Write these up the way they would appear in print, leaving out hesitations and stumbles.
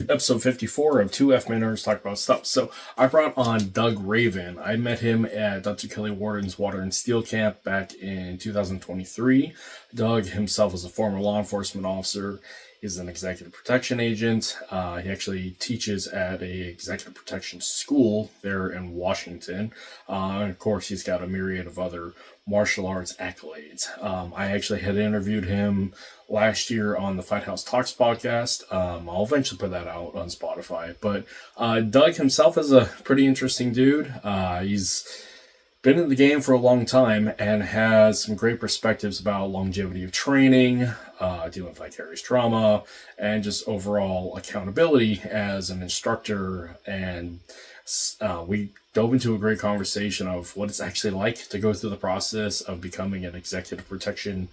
episode 54 of two FMA-Nerds Talk About Stuff. So I brought on Doug Raven. I met him at Dr. Kelly Warden's Water and Steel Camp back in 2023. Doug himself is a former law enforcement officer. He's an executive protection agent. He actually teaches at a executive protection school there in Washington. And of course, he's got a myriad of other martial arts accolades. I actually had interviewed him last year on the Fight House Talks podcast. I'll eventually put that out on Spotify. But Doug himself is a pretty interesting dude. He's been in the game for a long time and has some great perspectives about longevity of training, dealing with vicarious trauma, and just overall accountability as an instructor. And we dove into a great conversation of what it's actually like to go through the process of becoming an executive protection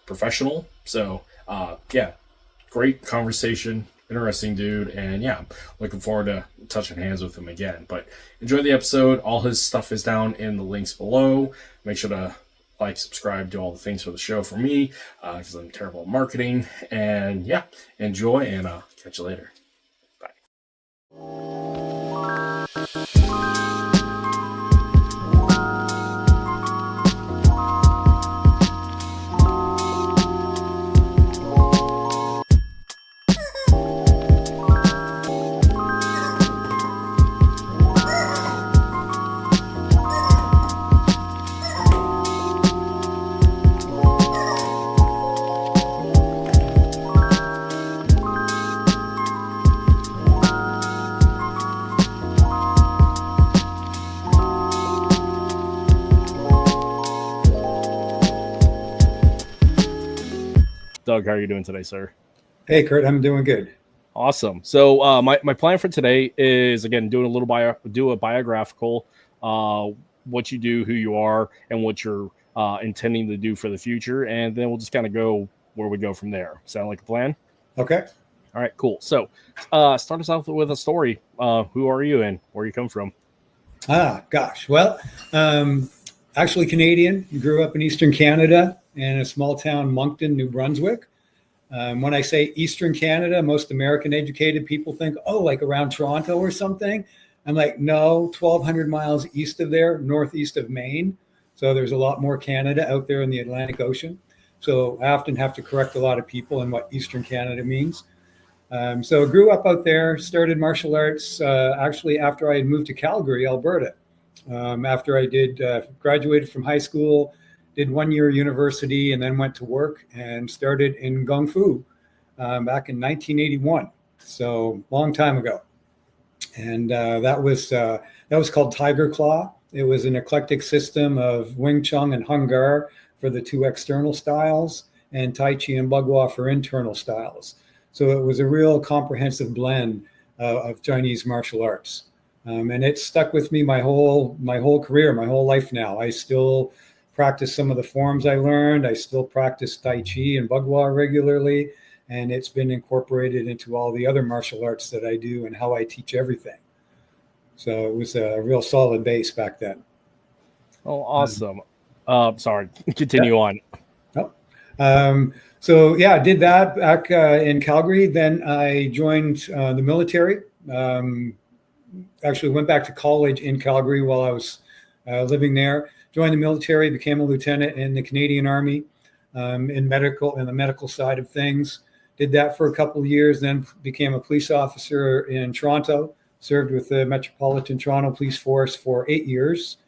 professional. So, great conversation. Interesting dude, and looking forward to touching hands with him again. But enjoy the episode. All his stuff is down in the links below. Make sure to like, subscribe, do all the things for the show for me, because I'm terrible at marketing. And enjoy, and catch you later. Bye. Doug, how are you doing today, sir? Hey, Kurt, I'm doing good. Awesome. So my plan for today is, again, doing a little biographical, what you do, who you are, and what you're intending to do for the future. And then we'll just kind of go where we go from there. Sound like a plan? Okay. All right, cool. So start us off with a story. Who are you and where you come from? Well, actually Canadian. Grew up in Eastern Canada in a small town, Moncton, New Brunswick. When I say Eastern Canada, most American educated people think, like around Toronto or something. I'm like, no, 1,200 miles east of there, northeast of Maine. So there's a lot more Canada out there in the Atlantic Ocean. So I often have to correct a lot of people in what Eastern Canada means. So grew up out there, started martial arts actually after I had moved to Calgary, Alberta. After I graduated from high school, did 1 year university, and then went to work and started in Kung Fu back in 1981. So long time ago. And that was called Tiger Claw. It was an eclectic system of Wing Chun and Hung Gar for the two external styles, and Tai Chi and Bagua for internal styles. So it was a real comprehensive blend of Chinese martial arts. And it stuck with me my whole career, my whole life now. I still practice some of the forms I learned. I still practice Tai Chi and Bagua regularly, and it's been incorporated into all the other martial arts that I do and how I teach everything. So it was a real solid base back then. Oh, awesome. Sorry, continue on. I did that back in Calgary. Then I joined the military. Actually went back to college in Calgary while I was living there. Joined the military, became a lieutenant in the Canadian Army in the medical side of things. Did that for a couple of years, then became a police officer in Toronto. Served with the Metropolitan Toronto Police Force for 8 years.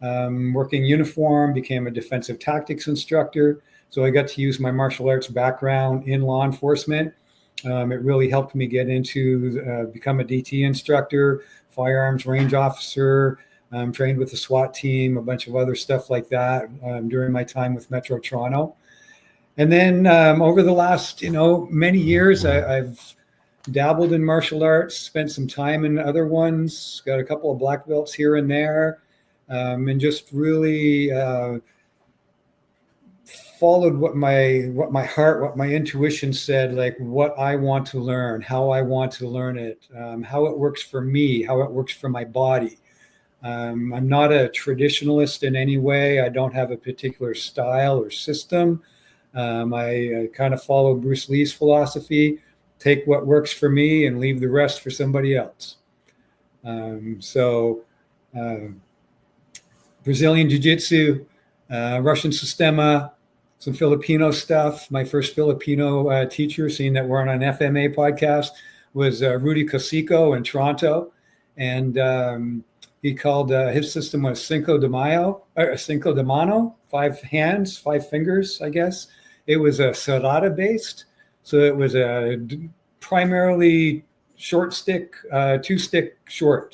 Working uniform, became a defensive tactics instructor. So I got to use my martial arts background in law enforcement. It really helped me get into become a DT instructor, firearms range officer, trained with the SWAT team, a bunch of other stuff like that during my time with Metro Toronto. And then over the last, many years, I've dabbled in martial arts, spent some time in other ones, got a couple of black belts here and there, and just really followed what my heart, what my intuition said, like what I want to learn, how I want to learn it, how it works for me, how it works for my body. I'm not a traditionalist in any way. I don't have a particular style or system. I kind of follow Bruce Lee's philosophy. take what works for me and leave the rest for somebody else. Brazilian Jiu-Jitsu, Russian Sistema, some Filipino stuff. My first Filipino teacher, seeing that we're on an FMA podcast, was Rudy Cosico in Toronto. And he called, his system was Cinco de Mano, 5 hands, 5 fingers, I guess. It was a serrada based. So it was a primarily short stick, 2-stick shorter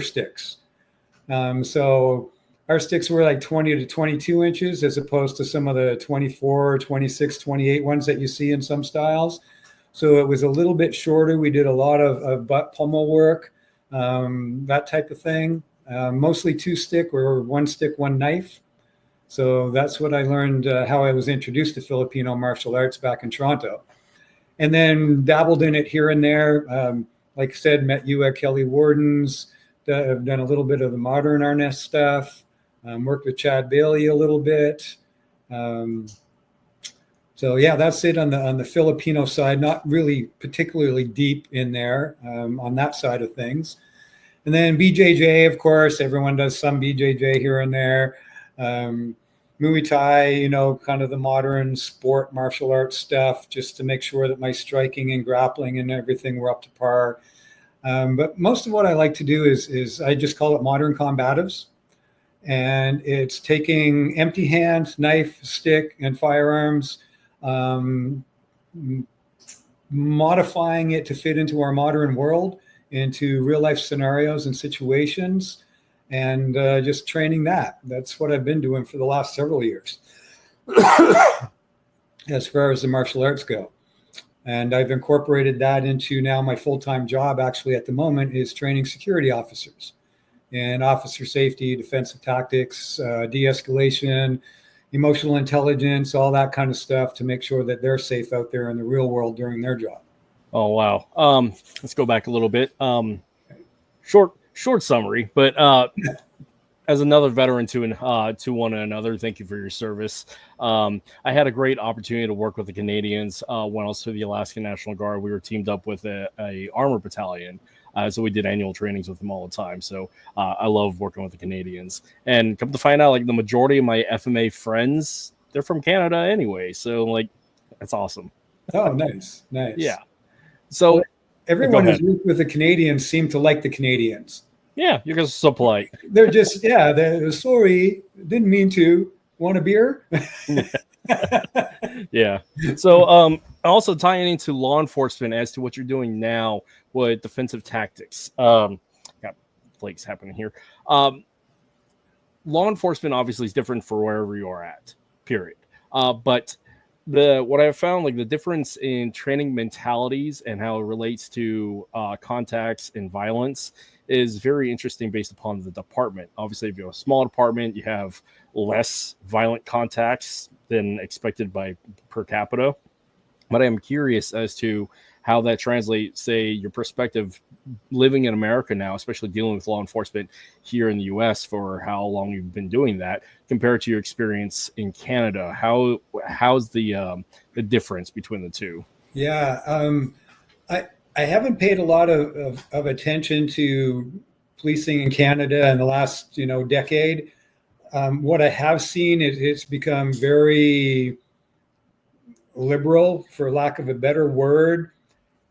sticks. So our sticks were like 20 to 22 inches as opposed to some of the 24, 26, 28 ones that you see in some styles. So it was a little bit shorter. We did a lot of butt pummel work, that type of thing. Mostly 2-stick or 1-stick, 1 knife. So that's what I learned, how I was introduced to Filipino martial arts back in Toronto. And then dabbled in it here and there. Like I said, met you at Kelly Warden's. I've done a little bit of the modern Arnest stuff. Worked with Chad Bailey a little bit. So yeah, that's it on the Filipino side. Not really particularly deep in there on that side of things. And then BJJ, of course, everyone does some BJJ here and there. Muay Thai, kind of the modern sport martial arts stuff, just to make sure that my striking and grappling and everything were up to par. But most of what I like to do is I just call it modern combatives. And it's taking empty hand, knife, stick, and firearms, modifying it to fit into our modern world, into real life scenarios and situations, and just training that. That's what I've been doing for the last several years as far as the martial arts go. And I've incorporated that into now my full-time job, actually, at the moment, is training security officers in officer safety, defensive tactics, de-escalation, emotional intelligence, all that kind of stuff to make sure that they're safe out there in the real world during their job. Oh, wow. Let's go back a little bit. Short summary, but as another veteran to one another, thank you for your service. I had a great opportunity to work with the Canadians when I was to the Alaska National Guard. We were teamed up with a armor battalion, so we did annual trainings with them all the time. So I love working with the Canadians. And come to find out, like the majority of my FMA friends, they're from Canada anyway. So like, that's awesome. Oh, nice. Yeah. So everyone who's worked with the Canadians seemed to like the Canadians. Yeah, you guys are so polite. They're just, they're sorry, didn't mean to. Want a beer? Yeah. So also tying into law enforcement as to what you're doing now with defensive tactics. Got flakes happening here. Law enforcement obviously is different for wherever you are at, period. But what I've found, like the difference in training mentalities and how it relates to contacts and violence is very interesting based upon the department. Obviously, if you have a small department, you have less violent contacts than expected by per capita. But I'm curious as to how that translates, say, your perspective living in America now, especially dealing with law enforcement here in the U.S. for how long you've been doing that, compared to your experience in Canada. How's the difference between the two? Yeah, I haven't paid a lot of attention to policing in Canada in the last decade. What I have seen is it's become very liberal, for lack of a better word,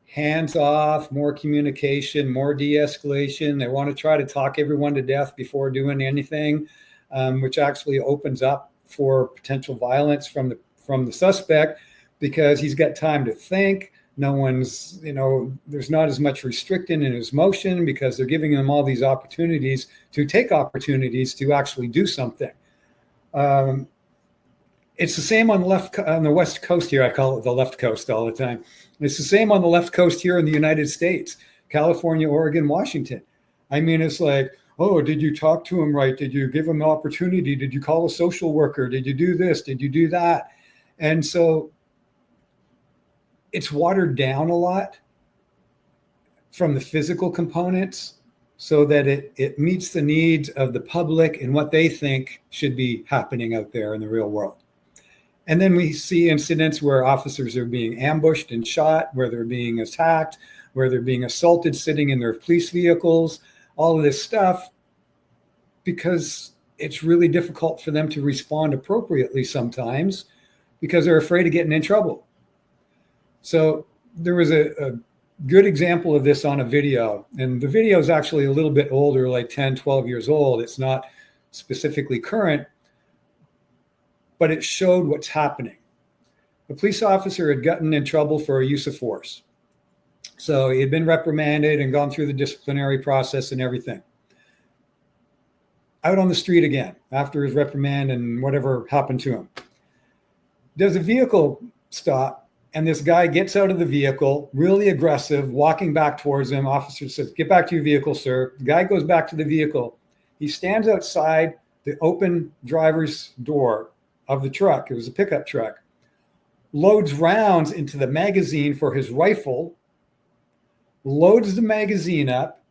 hands off, more communication, more de-escalation. They want to try to talk everyone to death before doing anything, which actually opens up for potential violence from the suspect, because he's got time to think. No one's, there's not as much restricting in his motion because they're giving him all these opportunities to actually do something. It's the same on the West Coast here. I call it the left coast all the time. It's the same on the left coast here in the United States, California, Oregon, Washington. I mean, it's like, oh, did you talk to him right? Did you give him an opportunity? Did you call a social worker? Did you do this? Did you do that? And so it's watered down a lot from the physical components so that it meets the needs of the public and what they think should be happening out there in the real world. And then we see incidents where officers are being ambushed and shot, where they're being attacked, where they're being assaulted sitting in their police vehicles, all of this stuff, because it's really difficult for them to respond appropriately sometimes because they're afraid of getting in trouble. So there was a good example of this on a video, and the video is actually a little bit older, like 10, 12 years old. It's not specifically current, but it showed what's happening. A police officer had gotten in trouble for a use of force. So he had been reprimanded and gone through the disciplinary process and everything. Out on the street again, after his reprimand and whatever happened to him. Does a vehicle stop, and this guy gets out of the vehicle, really aggressive, walking back towards him. Officer says, "Get back to your vehicle, sir." The guy goes back to the vehicle. He stands outside the open driver's door of the truck. It was a pickup truck. Loads rounds into the magazine for his rifle, loads the magazine up,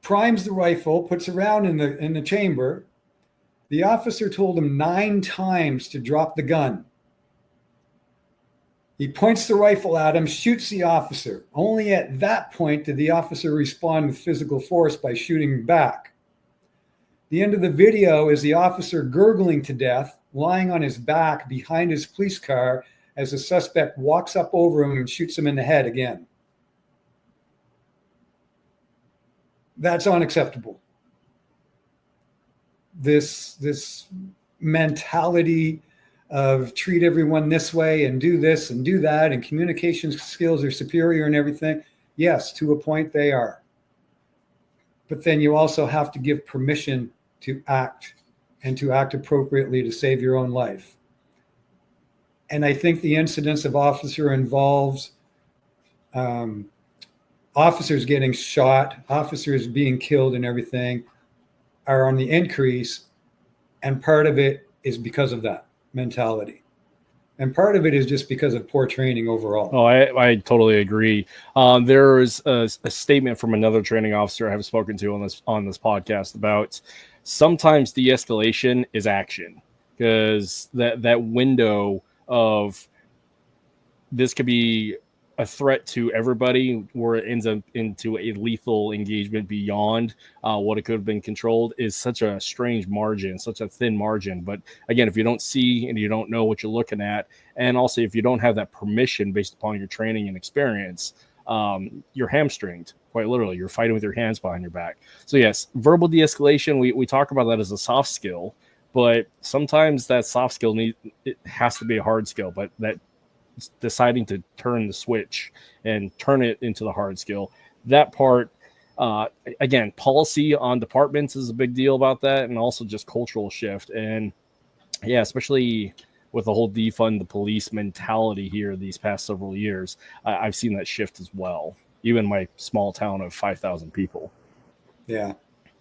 primes the rifle, puts a round in the chamber. The officer told him 9 times to drop the gun. He points the rifle at him, shoots the officer. Only at that point did the officer respond with physical force by shooting back. The end of the video is the officer gurgling to death, lying on his back behind his police car as the suspect walks up over him and shoots him in the head again. That's unacceptable. This mentality of treat everyone this way and do this and do that, and communication skills are superior and everything. Yes, to a point they are. But then you also have to give permission to act, and to act appropriately to save your own life. And I think the incidence of officer involves officers getting shot, officers being killed and everything are on the increase. And part of it is because of that mentality. And part of it is just because of poor training overall. Oh, I totally agree. There is a statement from another training officer I have spoken to on this podcast about sometimes de-escalation is action, because that window of this could be a threat to everybody where it ends up into a lethal engagement beyond what it could have been controlled is such a strange margin, such a thin margin. But again, if you don't see and you don't know what you're looking at, and also if you don't have that permission based upon your training and experience, you're hamstringed, quite literally. You're fighting with your hands behind your back. So yes, verbal de-escalation, we talk about that as a soft skill, but sometimes that soft skill it has to be a hard skill, but that deciding to turn the switch and turn it into the hard skill, that part, again, policy on departments is a big deal about that, and also just cultural shift. And yeah, especially with the whole defund the police mentality here these past several years, I've seen that shift as well, even my small town of 5,000 people. Yeah,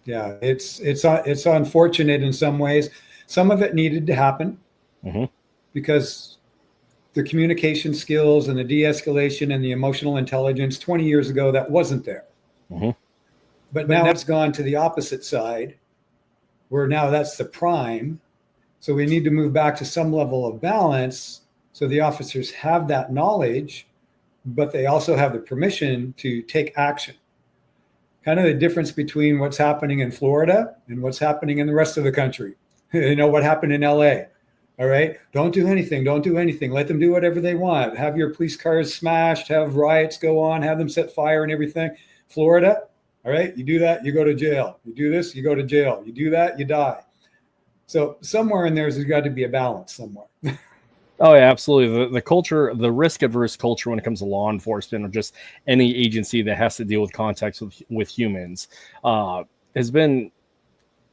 it's unfortunate in some ways. Some of it needed to happen because the communication skills and the de-escalation and the emotional intelligence 20 years ago, that wasn't there. But now it's gone to the opposite side, where now that's the prime. So we need to move back to some level of balance so the officers have that knowledge, but they also have the permission to take action. Kind of the difference between what's happening in Florida and what's happening in the rest of the country. You know, what happened in LA. All right. Don't do anything. Let them do whatever they want. Have your police cars smashed, have riots go on, have them set fire and everything. Florida. All right. You do that, you go to jail. You do this, you go to jail. You do that, you die. So somewhere in there's got to be a balance somewhere. Oh, yeah, absolutely. The culture, the risk-averse culture when it comes to law enforcement or just any agency that has to deal with contacts with humans has been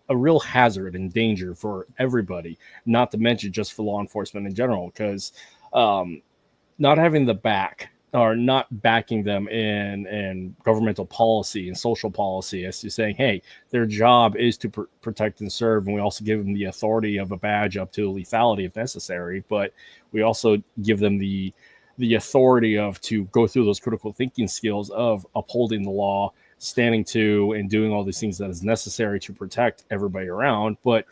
a real hazard and danger for everybody, not to mention just for law enforcement in general, because not having the back or not backing them in governmental policy and social policy as to saying, hey, their job is to protect and serve, and we also give them the authority of a badge up to lethality if necessary, but we also give them the authority to go through those critical thinking skills of upholding the law, standing to and doing all these things that is necessary to protect everybody around. But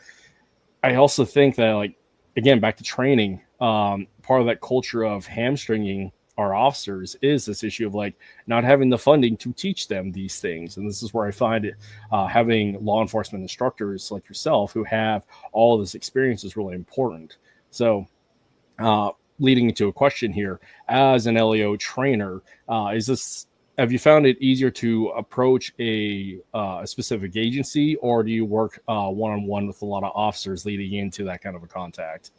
I also think that, like, again, back to training, part of that culture of hamstringing our officers is this issue of like not having the funding to teach them these things. And this is where I find it, having law enforcement instructors like yourself who have all of this experience is really important. So, leading into a question here, as an LEO trainer, have you found it easier to approach a specific agency, or do you work one-on-one with a lot of officers leading into that kind of a contact?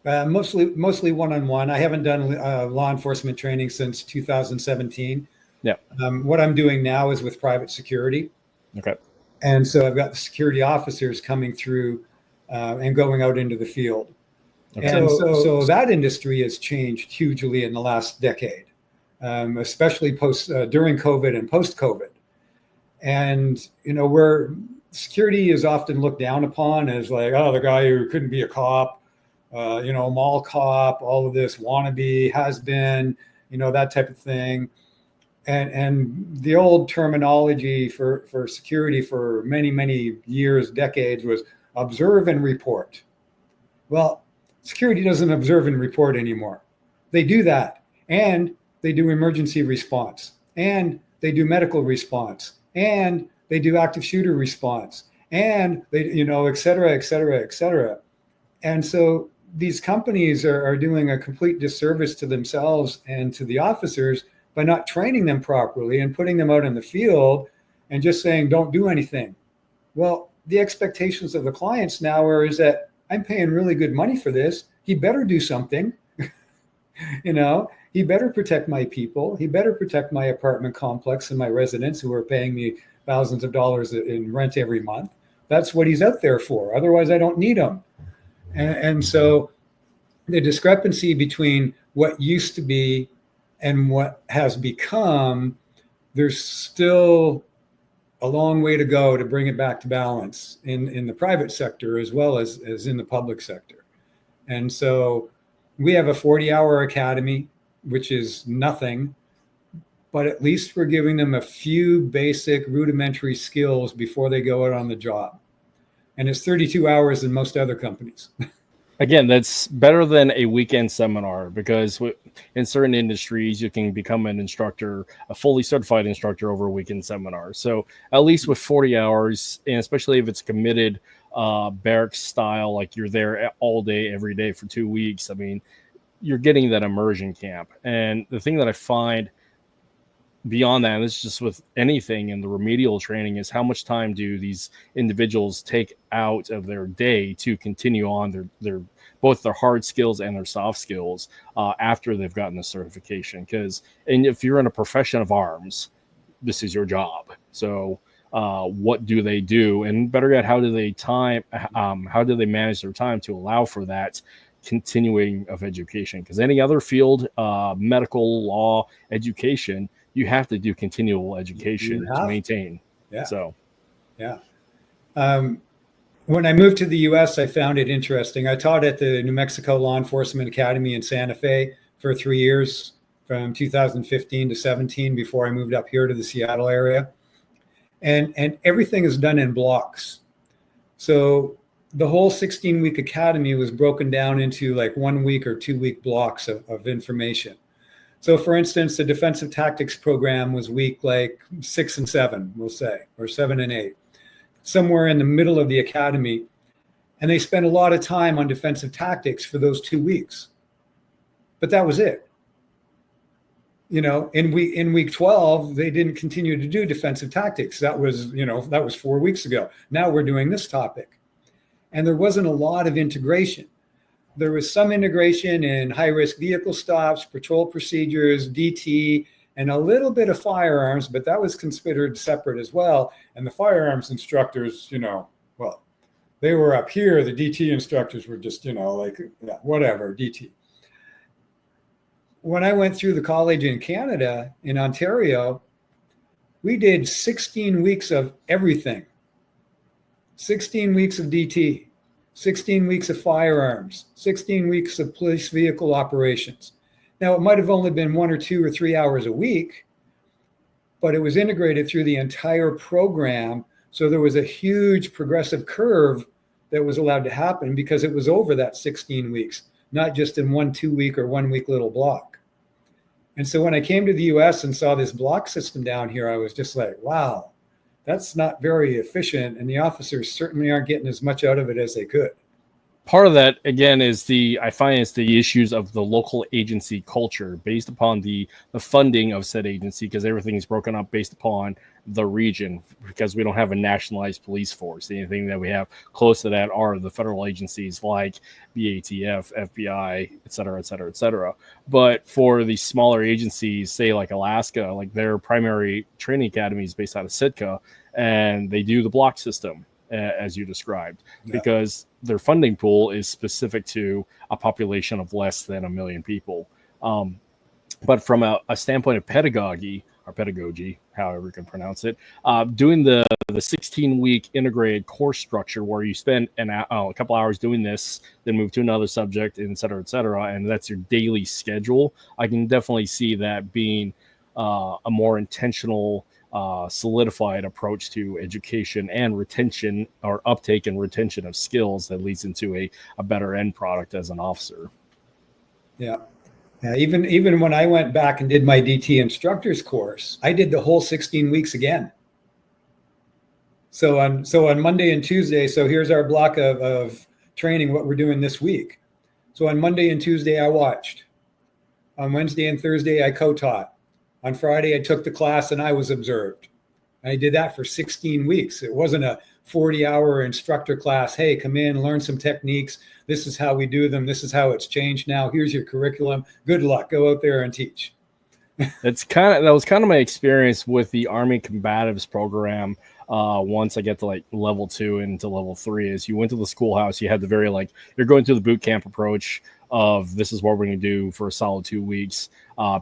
Mostly one-on-one. I haven't done law enforcement training since 2017. Yeah. What I'm doing now is with private security. Okay. And so I've got the security officers coming through and going out into the field. Okay. And so that industry has changed hugely in the last decade, especially during COVID and post-COVID. And, where security is often looked down upon as like, oh, the guy who couldn't be a cop, mall cop, all of this wannabe, has been, that type of thing. And the old terminology for security for many, many years, decades, was observe and report. Well, security doesn't observe and report anymore. They do that, and they do emergency response, and they do medical response, and they do active shooter response, and they, et cetera, et cetera, et cetera. And so these companies are doing a complete disservice to themselves and to the officers by not training them properly and putting them out in the field and just saying, don't do anything. Well, the expectations of the clients now is that I'm paying really good money for this. He better do something. He better protect my people. He better protect my apartment complex and my residents who are paying me thousands of dollars in rent every month. That's what he's out there for. Otherwise, I don't need him. And so the discrepancy between what used to be and what has become, there's still a long way to go to bring it back to balance in the private sector as well as in the public sector. And so we have a 40-hour academy, which is nothing, but at least we're giving them a few basic rudimentary skills before they go out on the job. And it's 32 hours in most other companies. Again, that's better than a weekend seminar, because in certain industries, you can become an instructor, a fully certified instructor, over a weekend seminar. So at least with 40 hours, and especially if it's committed barracks style, like you're there all day, every day for 2 weeks, I mean, you're getting that immersion camp. And the thing that I find beyond that, and it's just with anything in the remedial training, is how much time do these individuals take out of their day to continue on their both their hard skills and their soft skills after they've gotten the certification. And if you're in a profession of arms, this is your job. So what do they do? And better yet, how do they manage their time to allow for that continuing of education? Because any other field, medical, law, education, you have to do continual education to maintain. Yeah. So, yeah. When I moved to the U.S., I found it interesting. I taught at the New Mexico Law Enforcement Academy in Santa Fe for 3 years, from 2015 to 17, before I moved up here to the Seattle area. And everything is done in blocks. So the whole 16-week academy was broken down into like 1 week or 2 week blocks of information. So for instance, the defensive tactics program was week like 6 and 7, we'll say, or 7 and 8, somewhere in the middle of the academy. And they spent a lot of time on defensive tactics for those 2 weeks. But that was it. In week 12, they didn't continue to do defensive tactics. That was 4 weeks ago. Now we're doing this topic. And there wasn't a lot of integration. There was some integration in high-risk vehicle stops, patrol procedures, DT, and a little bit of firearms, but that was considered separate as well. And the firearms instructors, they were up here. The DT instructors were just, whatever, DT. When I went through the college in Canada, in Ontario, we did 16 weeks of everything. 16 weeks of DT, 16 weeks of firearms, 16 weeks of police vehicle operations. Now, it might have only been 1 or 2 or 3 hours a week, but it was integrated through the entire program. So there was a huge progressive curve that was allowed to happen because it was over that 16 weeks, not just in 1 2-week or 1 week little block. And so when I came to the US and saw this block system down here, I was just like, wow, that's not very efficient. And the officers certainly aren't getting as much out of it as they could. Part of that, again, is I find it's the issues of the local agency culture based upon the funding of said agency, because everything is broken up based upon the region, because we don't have a nationalized police force. The only thing that we have close to that are the federal agencies like BATF, FBI, et cetera, et cetera, et cetera. But for the smaller agencies, say like Alaska, like their primary training academy is based out of Sitka, and they do the block system, as you described, because their funding pool is specific to a population of less than 1 million people. But from a standpoint of pedagogy, or pedagogy, however you can pronounce it, doing the 16-week integrated course structure where you spend a couple hours doing this, then move to another subject, et cetera, and that's your daily schedule, I can definitely see that being a more intentional, solidified approach to education and retention, or uptake and retention of skills that leads into a better end product as an officer. Yeah. Even when I went back and did my DT instructor's course, I did the whole 16 weeks again. So on Monday and Tuesday, so here's our block of training, what we're doing this week. So on Monday and Tuesday, I watched. On Wednesday and Thursday, I co-taught. On Friday, I took the class and I was observed. I did that for 16 weeks. It wasn't a 40-hour instructor class. Hey, come in, learn some techniques. This is how we do them. This is how it's changed now. Here's your curriculum. Good luck. Go out there and teach. That was kind of my experience with the Army Combatives program. Once I get to like level 2 and to level 3, is you went to the schoolhouse. You had the very you're going through the boot camp approach of this is what we're going to do for a solid 2 weeks,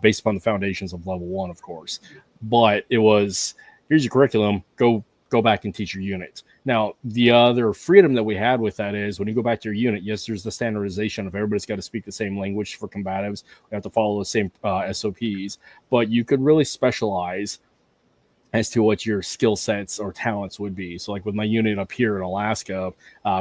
based upon the foundations of level 1, of course. But it was, here's your curriculum. Go back and teach your unit. Now, the other freedom that we had with that is when you go back to your unit, yes, there's the standardization of everybody's got to speak the same language for combatives. We have to follow the same SOPs, but you could really specialize as to what your skill sets or talents would be. So like with my unit up here in Alaska,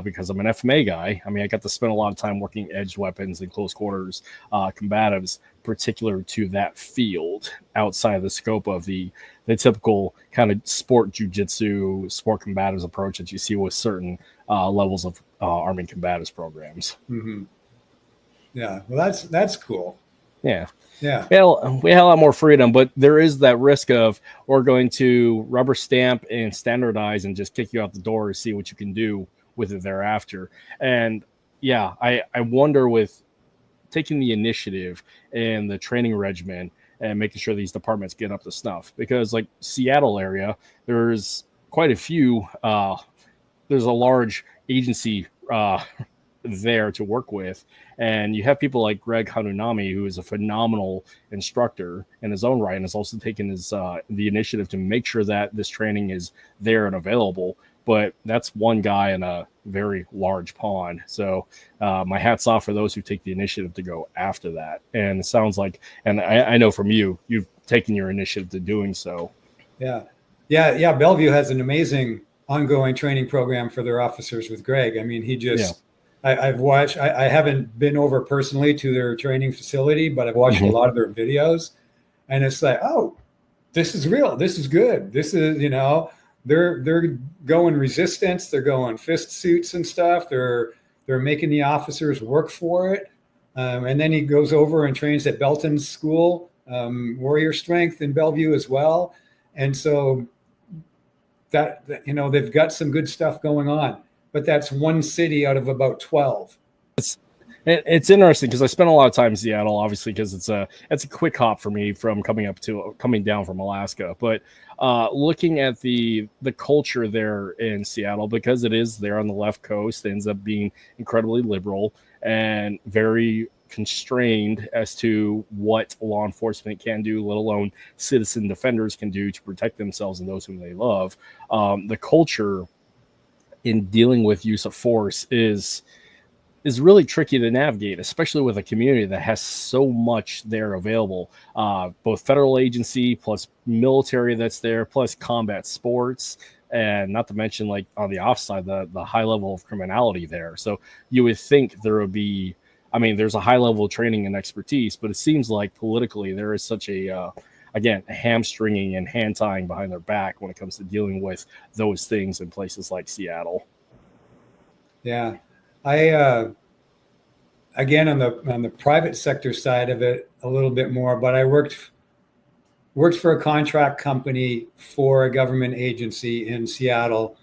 because I'm an FMA guy, I mean, I got to spend a lot of time working edged weapons and close quarters combatives, particular to that field, outside of the scope of the typical kind of sport jujitsu, sport combatives approach that you see with certain levels of Army combatives programs. Mm-hmm. Yeah, well, that's cool. Yeah. Yeah. Well, we have a lot more freedom, but there is that risk of we're going to rubber stamp and standardize and just kick you out the door to see what you can do with it thereafter. And yeah, I wonder with taking the initiative and the training regimen and making sure these departments get up to snuff, because like Seattle area, there's quite a few, there's a large agency there to work with, and you have people like Greg Hanunami, who is a phenomenal instructor in his own right, and has also taken his the initiative to make sure that this training is there and available. But that's one guy in a very large pond. So my hat's off for those who take the initiative to go after that. And it sounds like, and I know from you've taken your initiative to doing so. Yeah. Bellevue has an amazing ongoing training program for their officers with Greg. I mean, he just, I've watched, I haven't been over personally to their training facility, but I've watched a lot of their videos, and it's like, oh, this is real. This is good. This is, they're going resistance. They're going fist suits and stuff. They're making the officers work for it. And then he goes over and trains at Belton's school, Warrior Strength in Bellevue as well. And so that, they've got some good stuff going on. But that's one city out of about 12. It's interesting because I spent a lot of time in Seattle, obviously, because it's a quick hop for me from coming down from Alaska. But looking at the culture there in Seattle, because it is there on the left coast, it ends up being incredibly liberal and very constrained as to what law enforcement can do, let alone citizen defenders can do to protect themselves and those whom they love. The culture in dealing with use of force is really tricky to navigate, especially with a community that has so much there available, both federal agency plus military that's there, plus combat sports, and not to mention like on the offside, the high level of criminality there. So you would think there would be, I mean, there's a high level of training and expertise, but it seems like politically there is such a again, a hamstringing and hand tying behind their back when it comes to dealing with those things in places like Seattle. Yeah, I again on the private sector side of it a little bit more, but I worked for a contract company for a government agency in Seattle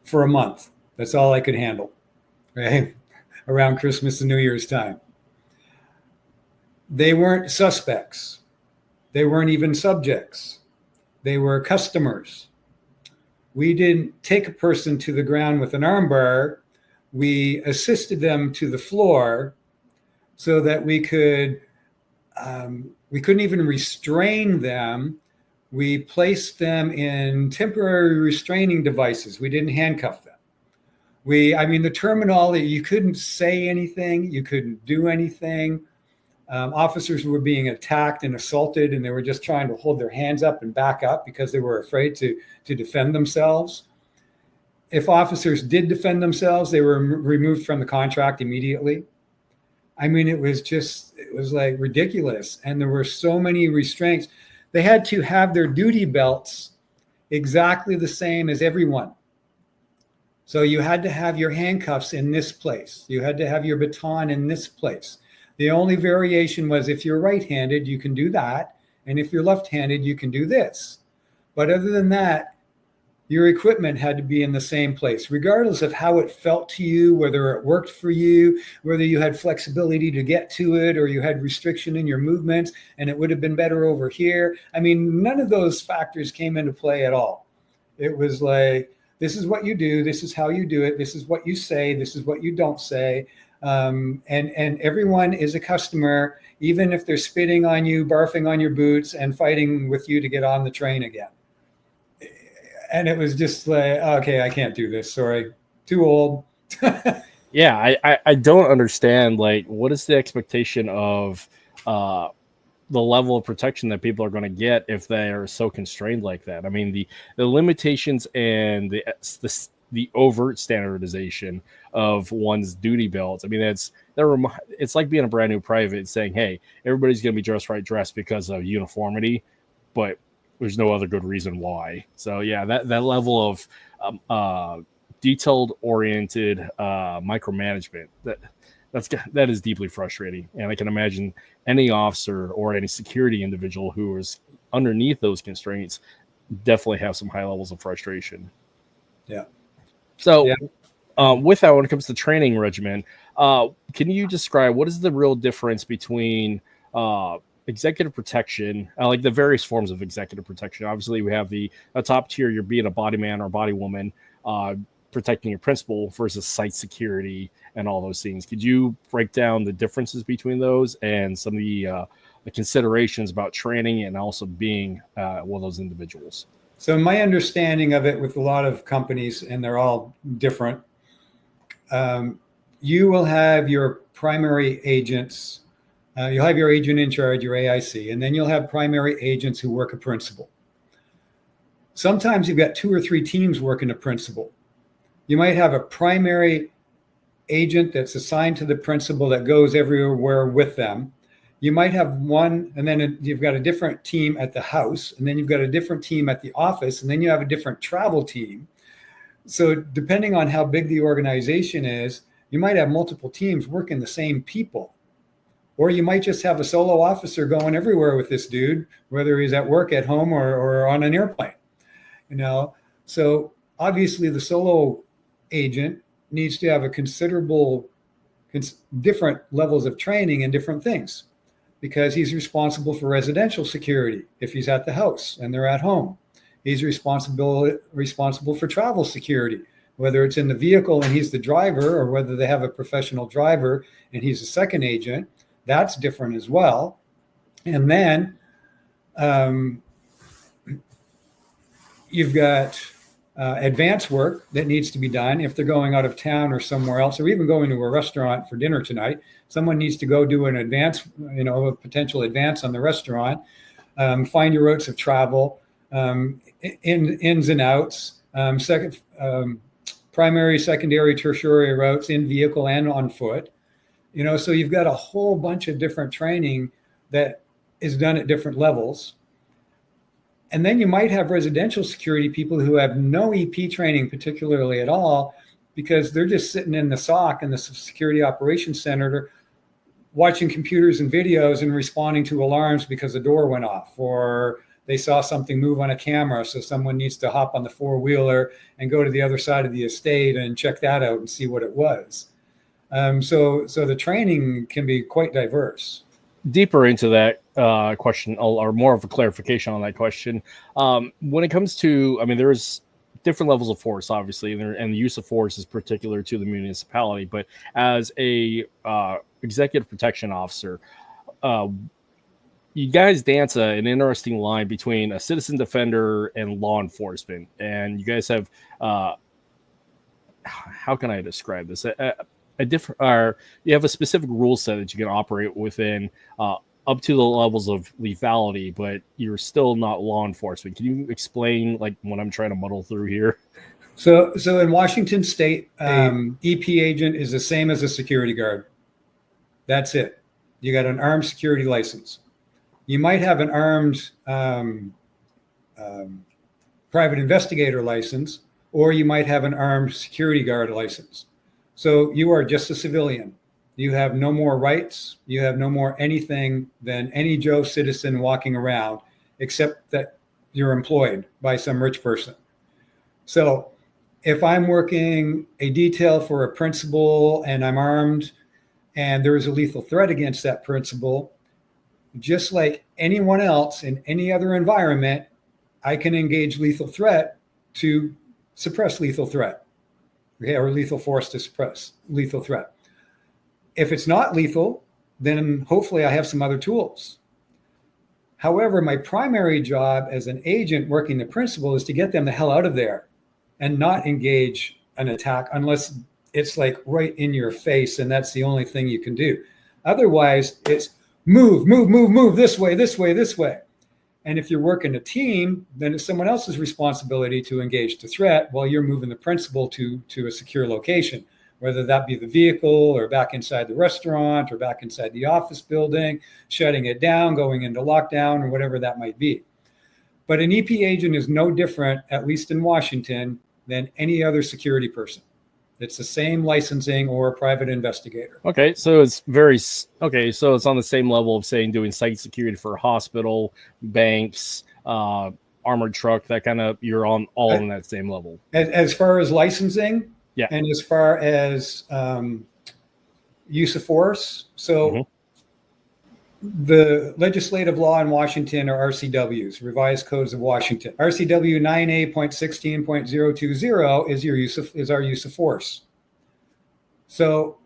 for a month. That's all I could handle, right? Around Christmas and New Year's time. They weren't suspects. They weren't even subjects. They were customers. We didn't take a person to the ground with an armbar. We assisted them to the floor so that we couldn't even restrain them. We placed them in temporary restraining devices. We didn't handcuff them. The terminology, you couldn't say anything. You couldn't do anything. Officers were being attacked and assaulted, and they were just trying to hold their hands up and back up because they were afraid to defend themselves. If officers did defend themselves, they were removed from the contract immediately. It was like ridiculous. And there were so many restraints. They had to have their duty belts exactly the same as everyone. So you had to have your handcuffs in this place. You had to have your baton in this place. The only variation was if you're right-handed, you can do that. And if you're left-handed, you can do this. But other than that, your equipment had to be in the same place, regardless of how it felt to you, whether it worked for you, whether you had flexibility to get to it, or you had restriction in your movements, and it would have been better over here. None of those factors came into play at all. It was like, this is what you do, this is how you do it, this is what you say, this is what you don't say. And everyone is a customer, even if they're spitting on you, barfing on your boots, and fighting with you to get on the train again. And it was just like, okay, I can't do this. Sorry, too old. Yeah, I don't understand. Like, what is the expectation of the level of protection that people are going to get if they are so constrained like that? The limitations and the overt standardization of one's duty belts. It's like being a brand new private saying, hey, everybody's going to be dressed because of uniformity, but there's no other good reason why. So yeah, that level of detailed oriented micromanagement that is deeply frustrating. And I can imagine any officer or any security individual who is underneath those constraints definitely have some high levels of frustration. Yeah. So with that, when it comes to training regimen, can you describe what is the real difference between executive protection, like the various forms of executive protection? Obviously, we have the top tier, you're being a body man or body woman, protecting your principal, versus site security and all those things. Could you break down the differences between those and some of the considerations about training and also being one of those individuals? So my understanding of it with a lot of companies, and they're all different, you will have your primary agents. You'll have your agent in charge, your AIC, and then you'll have primary agents who work a principal. Sometimes you've got 2 or 3 teams working a principal. You might have a primary agent that's assigned to the principal that goes everywhere with them. You might have one, and then you've got a different team at the house, and then you've got a different team at the office, and then you have a different travel team. So depending on how big the organization is, you might have multiple teams working the same people. Or you might just have a solo officer going everywhere with this dude, whether he's at work, at home, or on an airplane. So obviously the solo agent needs to have a considerable different levels of training in different things, because he's responsible for residential security if he's at the house and they're at home. He's responsible for travel security, whether it's in the vehicle and he's the driver, or whether they have a professional driver and he's a second agent. That's different as well. And then you've got advance work that needs to be done if they're going out of town or somewhere else, or even going to a restaurant for dinner tonight. Someone needs to go do an advance, a potential advance on the restaurant, find your routes of travel, ins and outs, Second, primary, secondary, tertiary routes in vehicle and on foot. So you've got a whole bunch of different training that is done at different levels. And then you might have residential security people who have no EP training particularly at all, because they're just sitting in the SOC and the Security Operations Center watching computers and videos and responding to alarms because a door went off, or they saw something move on a camera, so someone needs to hop on the four-wheeler and go to the other side of the estate and check that out and see what it was. So the training can be quite diverse. Deeper into that question, or more of a clarification on that question, when it comes to, there's different levels of force, obviously, and the use of force is particular to the municipality. But as a executive protection officer, you guys dance an interesting line between a citizen defender and law enforcement, and you guys have how can I describe this? You have a specific rule set that you can operate within, up to the levels of lethality, but you're still not law enforcement. Can you explain what I'm trying to muddle through here? So in Washington State, EP agent is the same as a security guard. That's it. You got an armed security license. You might have an armed private investigator license, or you might have an armed security guard license. So you are just a civilian. You have no more rights. You have no more anything than any Joe citizen walking around, except that you're employed by some rich person. So if I'm working a detail for a principal and I'm armed and there is a lethal threat against that principal, just like anyone else in any other environment, I can engage lethal threat to suppress lethal threat, okay, or lethal force to suppress lethal threat. If it's not lethal, then hopefully I have some other tools. However, my primary job as an agent working the principal is to get them the hell out of there and not engage an attack unless it's right in your face, and that's the only thing you can do. Otherwise, it's move, this way. And if you're working a team, then it's someone else's responsibility to engage the threat while you're moving the principal to a secure location, whether that be the vehicle or back inside the restaurant or back inside the office building, shutting it down, going into lockdown, or whatever that might be. But an EP agent is no different, at least in Washington, than any other security person. It's the same licensing or private investigator. Okay, so it's so it's on the same level of saying doing site security for a hospital, banks, armored truck, that kind of, you're on all on that same level. As far as licensing, yeah, and as far as use of force, so the legislative law in Washington are RCWs, Revised Codes of Washington. RCW 9A.16.020 is our use of force. So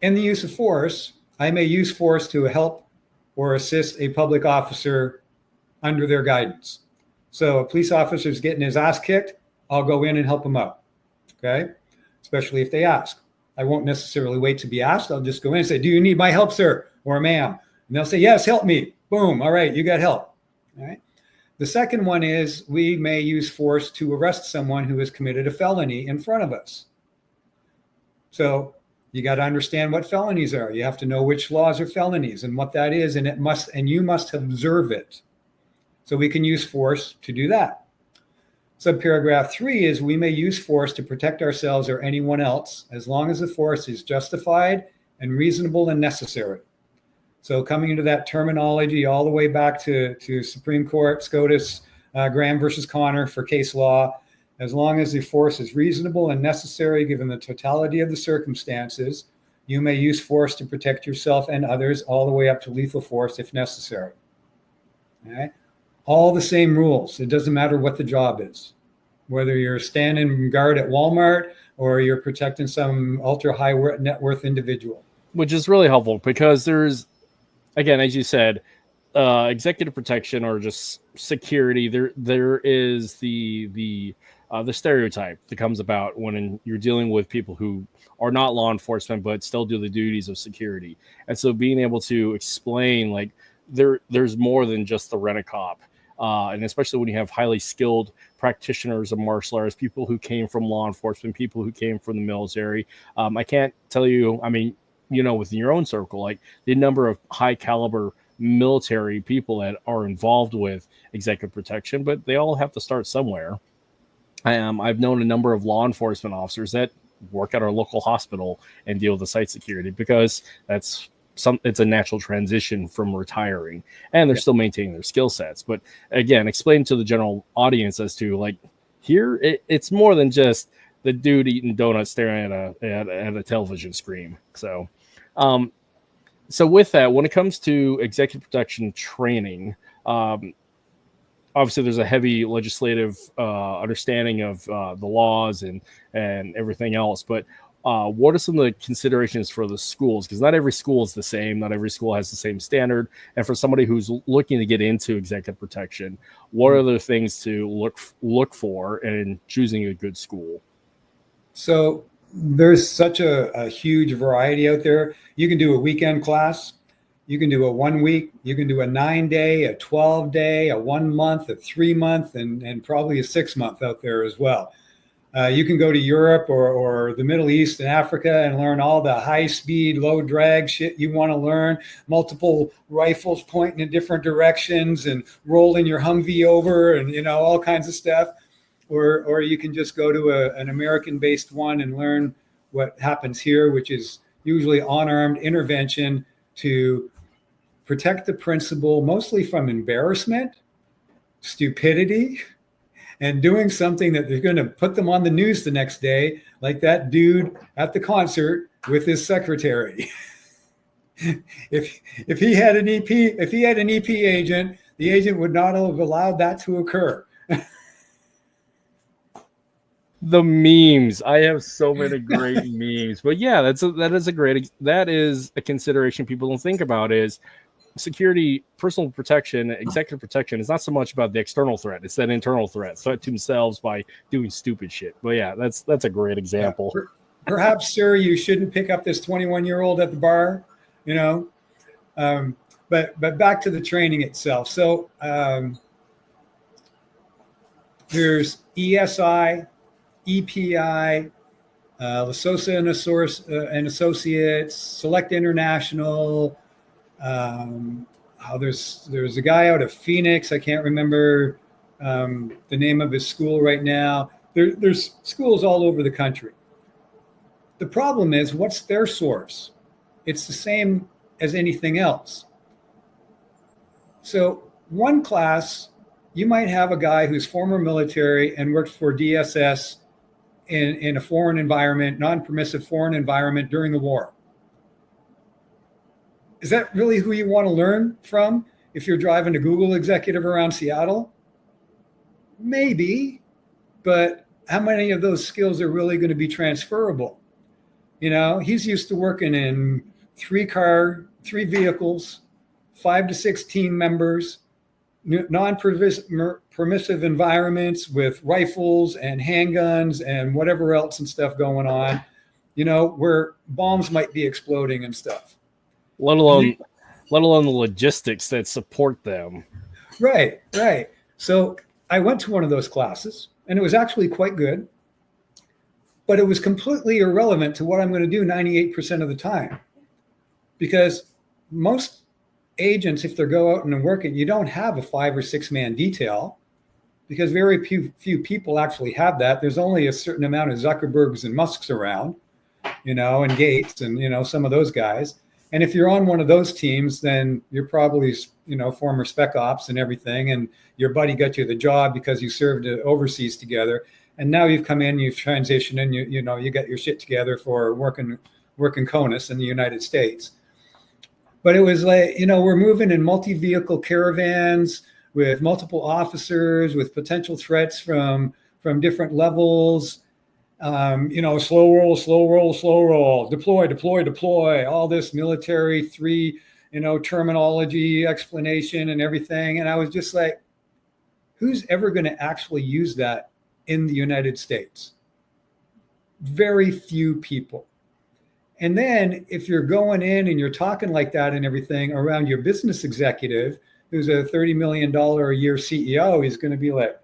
in the use of force, I may use force to help or assist a public officer under their guidance. So a police officer is getting his ass kicked, I'll go in and help him out, okay? Especially if they ask. I won't necessarily wait to be asked. I'll just go in and say, do you need my help, sir or ma'am? And they'll say, yes, help me. Boom. All right, you got help. All right. The second one is we may use force to arrest someone who has committed a felony in front of us. So you got to understand what felonies are. You have to know which laws are felonies and what that is, and you must observe it. So we can use force to do that. Subparagraph 3 is we may use force to protect ourselves or anyone else as long as the force is justified and reasonable and necessary. So coming into that terminology all the way back to Supreme Court, SCOTUS, Graham versus Connor for case law, as long as the force is reasonable and necessary given the totality of the circumstances, you may use force to protect yourself and others all the way up to lethal force if necessary. Okay? All the same rules. It doesn't matter what the job is, whether you're standing guard at Walmart or you're protecting some ultra high net worth individual. Which is really helpful because there's, again, as you said, executive protection or just security. There is the stereotype that comes about when you're dealing with people who are not law enforcement but still do the duties of security. And so being able to explain there's more than just the rent-a-cop. And especially when you have highly skilled practitioners of martial arts, people who came from law enforcement, people who came from the military. I can't tell you, I mean, within your own circle, like the number of high caliber military people that are involved with executive protection, but they all have to start somewhere. I've known a number of law enforcement officers that work at our local hospital and deal with the site security because it's a natural transition from retiring, and they're still maintaining their skill sets. But again, explain to the general audience as to like here, it's more than just the dude eating donuts staring at a television screen. So, so with that, when it comes to executive protection training, obviously there's a heavy legislative understanding of the laws and everything else. But what are some of the considerations for the schools? Because not every school is the same. Not every school has the same standard. And for somebody who's looking to get into executive protection, what are the things to look for in choosing a good school? So there's such a huge variety out there. You can do a weekend class. You can do a 1 week, you can do a 9-day, a 12-day, a 1 month, a 3 month, and probably a 6 month out there as well. You can go to Europe or the Middle East and Africa and learn all the high speed, low drag shit you want to learn, multiple rifles pointing in different directions and rolling your Humvee over and, all kinds of stuff. Or you can just go to an American based one and learn what happens here, which is usually unarmed intervention to protect the principal mostly from embarrassment, stupidity, and doing something that they're going to put them on the news the next day, like that dude at the concert with his secretary. If he had an EP agent, the agent would not have allowed that to occur. The memes. I have so many great memes. But yeah, that is a consideration people don't think about is security, personal protection, executive protection is not so much about the external threat. It's that internal threat to themselves by doing stupid shit. But yeah, that's a great example. Perhaps, sir, you shouldn't pick up this 21-year-old at the bar, but back to the training itself. So there's ESI, EPI, Lasosa and Associates, Select International. There's a guy out of Phoenix. I can't remember the name of his school right now. There's schools all over the country. The problem is, what's their source? It's the same as anything else. So one class, you might have a guy who's former military and worked for DSS in a foreign environment, non-permissive foreign environment during the war. Is that really who you want to learn from if you're driving a Google executive around Seattle? Maybe, but how many of those skills are really going to be transferable? He's used to working in 3 vehicles, 5 to 6 team members, non-permissive environments with rifles and handguns and whatever else and stuff going on, where bombs might be exploding and stuff. Let alone the logistics that support them. Right. So I went to one of those classes, and it was actually quite good, but it was completely irrelevant to what I'm going to do 98% of the time. Because most agents, if they go out and work it, you don't have a 5 or 6 man detail, because very few people actually have that. There's only a certain amount of Zuckerbergs and Musks around, and Gates and, some of those guys. And if you're on one of those teams, then you're probably, former spec ops and everything. And your buddy got you the job because you served overseas together. And now you've come in, you've transitioned, and you got your shit together for working CONUS in the United States. But it was like, we're moving in multi-vehicle caravans with multiple officers, with potential threats from different levels. Slow roll, deploy, all this military 3, terminology, explanation and everything. And I was just like, who's ever going to actually use that in the United States? Very few people. And then if you're going in and you're talking like that and everything around your business executive, who's a $30 million a year CEO, he's going to be like,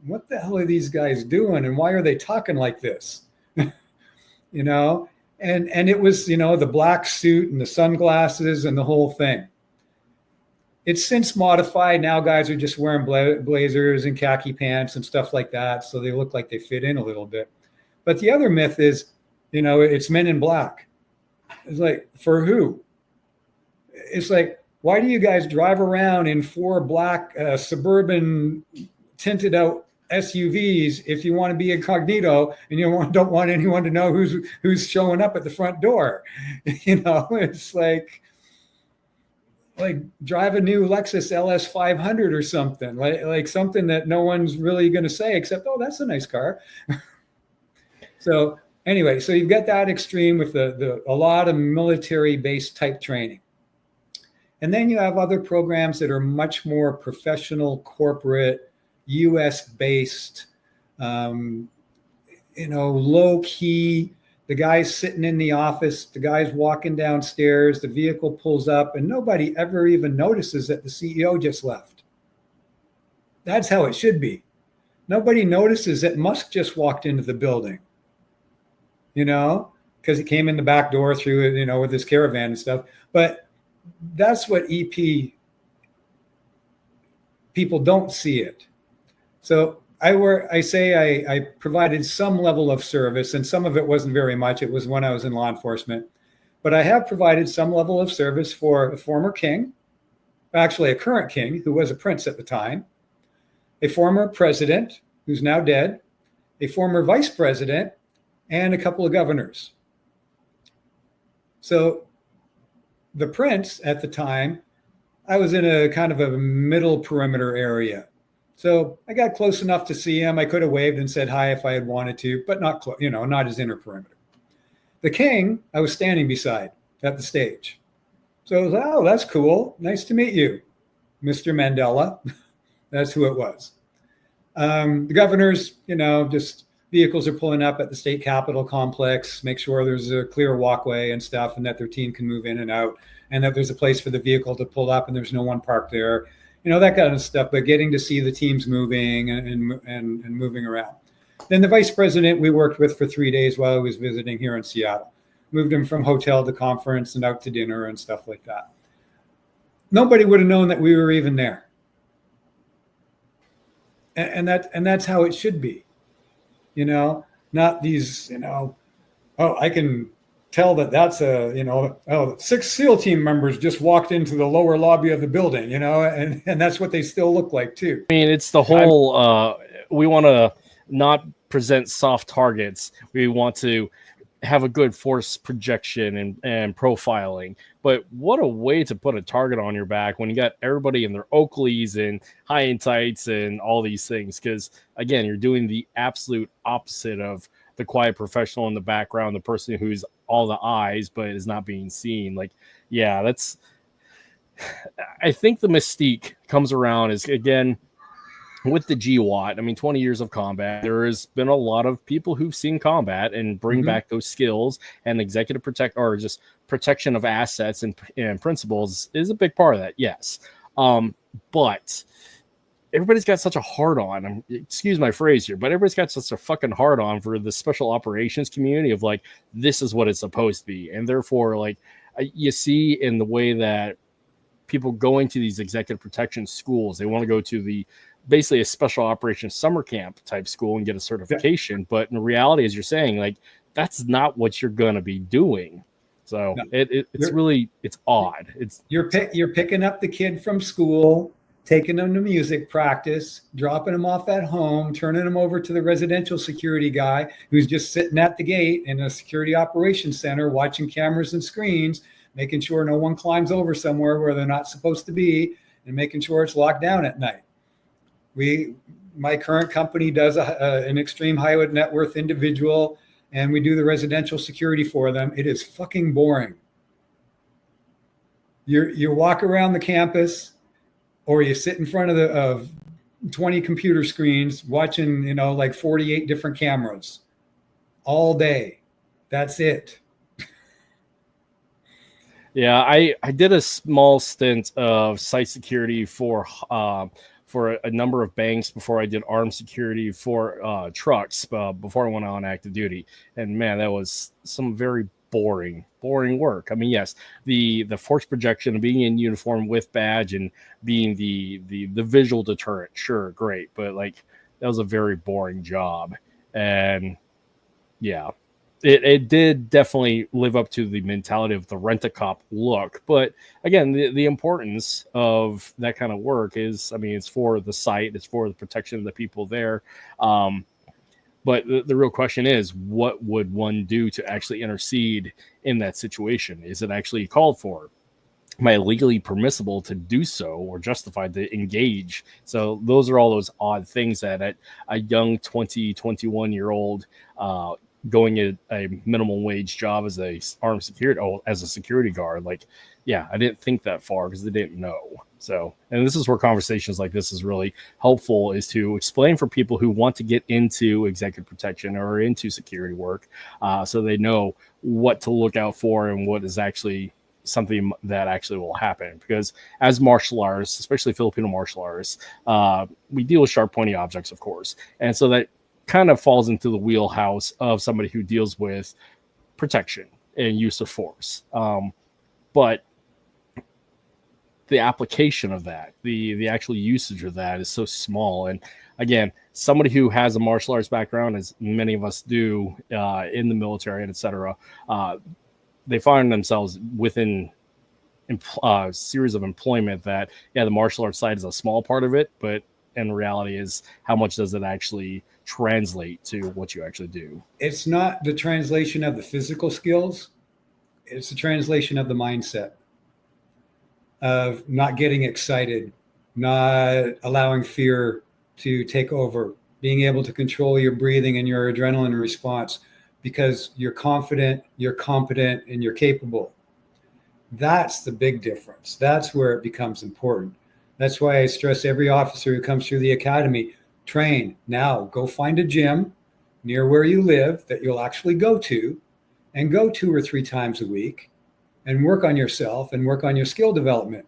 what the hell are these guys doing? And why are they talking like this? You know? And it was, you know, the black suit and the sunglasses and the whole thing. It's since modified. Now guys are just wearing blazers and khaki pants and stuff like that. So they look like they fit in a little bit. But the other myth is, you know, it's men in black. It's like, for who? It's like, why do you guys drive around in 4 black suburban tinted out SUVs if you want to be incognito and you don't want anyone to know who's showing up at the front door? You know, it's like drive a new Lexus LS 500 or something, like something that no one's really going to say except, oh, that's a nice car. So anyway, so you've got that extreme with a lot of military-based type training. And then you have other programs that are much more professional, corporate, US-based, you know, low-key. The guy's sitting in the office, the guy's walking downstairs, the vehicle pulls up, and nobody ever even notices that the CEO just left. That's how it should be. Nobody notices that Musk just walked into the building, you know, because he came in the back door through it, you know, with his caravan and stuff. But that's what EP people don't see it. So I provided some level of service, and some of it wasn't very much. It was when I was in law enforcement. But I have provided some level of service for a former king, actually a current king who was a prince at the time, a former president who's now dead, a former vice president, and a couple of governors. So the prince at the time, I was in a kind of a middle perimeter area. So I got close enough to see him. I could have waved and said hi if I had wanted to, but not close, you know, not his inner perimeter. The king, I was standing beside at the stage. So I was like, oh, that's cool. Nice to meet you, Mr. Mandela. That's who it was. The governors, you know, just vehicles are pulling up at the state capitol complex, make sure there's a clear walkway and stuff, and that their team can move in and out, and that there's a place for the vehicle to pull up and there's no one parked there. You know, that kind of stuff, but getting to see the teams moving and moving around. Then the vice president we worked with for 3 days while I was visiting here in Seattle. Moved him from hotel to conference and out to dinner and stuff like that. Nobody would have known that we were even there. And that's how it should be. You know, not these, you know, oh, I can tell that's a, you know, oh, 6 SEAL team members just walked into the lower lobby of the building, you know, and that's what they still look like too. I mean, it's the whole, we want to not present soft targets. We want to have a good force projection and profiling. But what a way to put a target on your back when you got everybody in their Oakleys and high end tights and all these things. Because again, you're doing the absolute opposite of the quiet professional in the background, the person who's all the eyes but is not being seen. Like, yeah, I think the mystique comes around is, again, with the GWAT. I mean, 20 years of combat, there has been a lot of people who've seen combat and bring back those skills, and executive just protection of assets and principles is a big part of that. Yes. But everybody's got such a hard on, excuse my phrase here, but everybody's got such a fucking hard on for the special operations community of like, this is what it's supposed to be. And therefore, like, you see in the way that people go into these executive protection schools, they want to go to basically a special operations summer camp type school and get a certification. Yeah. But in reality, as you're saying, like, that's not what you're going to be doing. So no. It's odd. You're picking up the kid from school, taking them to music practice, dropping them off at home, turning them over to the residential security guy who's just sitting at the gate in a security operations center, watching cameras and screens, making sure no one climbs over somewhere where they're not supposed to be, and making sure it's locked down at night. My current company does an extreme high net worth individual, and we do the residential security for them. It is fucking boring. You walk around the campus, or you sit in front of 20 computer screens watching, you know, like 48 different cameras all day. That's it. Yeah, I did a small stint of site security for a number of banks before I did armed security for trucks before I went on active duty. And man, that was some very boring work. I mean, yes, the force projection of being in uniform with badge and being the visual deterrent, sure, great, but like that was a very boring job. And yeah, it did definitely live up to the mentality of the rent-a-cop look. But again, the importance of that kind of work is, I mean, it's for the site, it's for the protection of the people there. Um, but the real question is, what would one do to actually intercede in that situation? Is it actually called for? Am I legally permissible to do so or justified to engage? So those are all those odd things that at a young 20, 21-year-old going a minimum wage job as a armed security, as a security guard, like, yeah, I didn't think that far because they didn't know. So, and this is where conversations like this is really helpful, is to explain for people who want to get into executive protection or into security work, so they know what to look out for and what is actually something that actually will happen. Because as martial artists, especially Filipino martial artists, we deal with sharp, pointy objects, of course, and so that kind of falls into the wheelhouse of somebody who deals with protection and use of force. But the application of that, the actual usage of that is so small. And again, somebody who has a martial arts background, as many of us do in the military and etc., they find themselves within a series of employment that, yeah, the martial arts side is a small part of it, but in reality is how much does it actually translate to what you actually do? It's not the translation of the physical skills. It's the translation of the mindset of not getting excited, not allowing fear to take over, being able to control your breathing and your adrenaline response because you're confident, you're competent, and you're capable. That's the big difference. That's where it becomes important. That's why I stress every officer who comes through the academy, train. Now, go find a gym near where you live that you'll actually go to, and go 2 or 3 times a week and work on yourself and work on your skill development.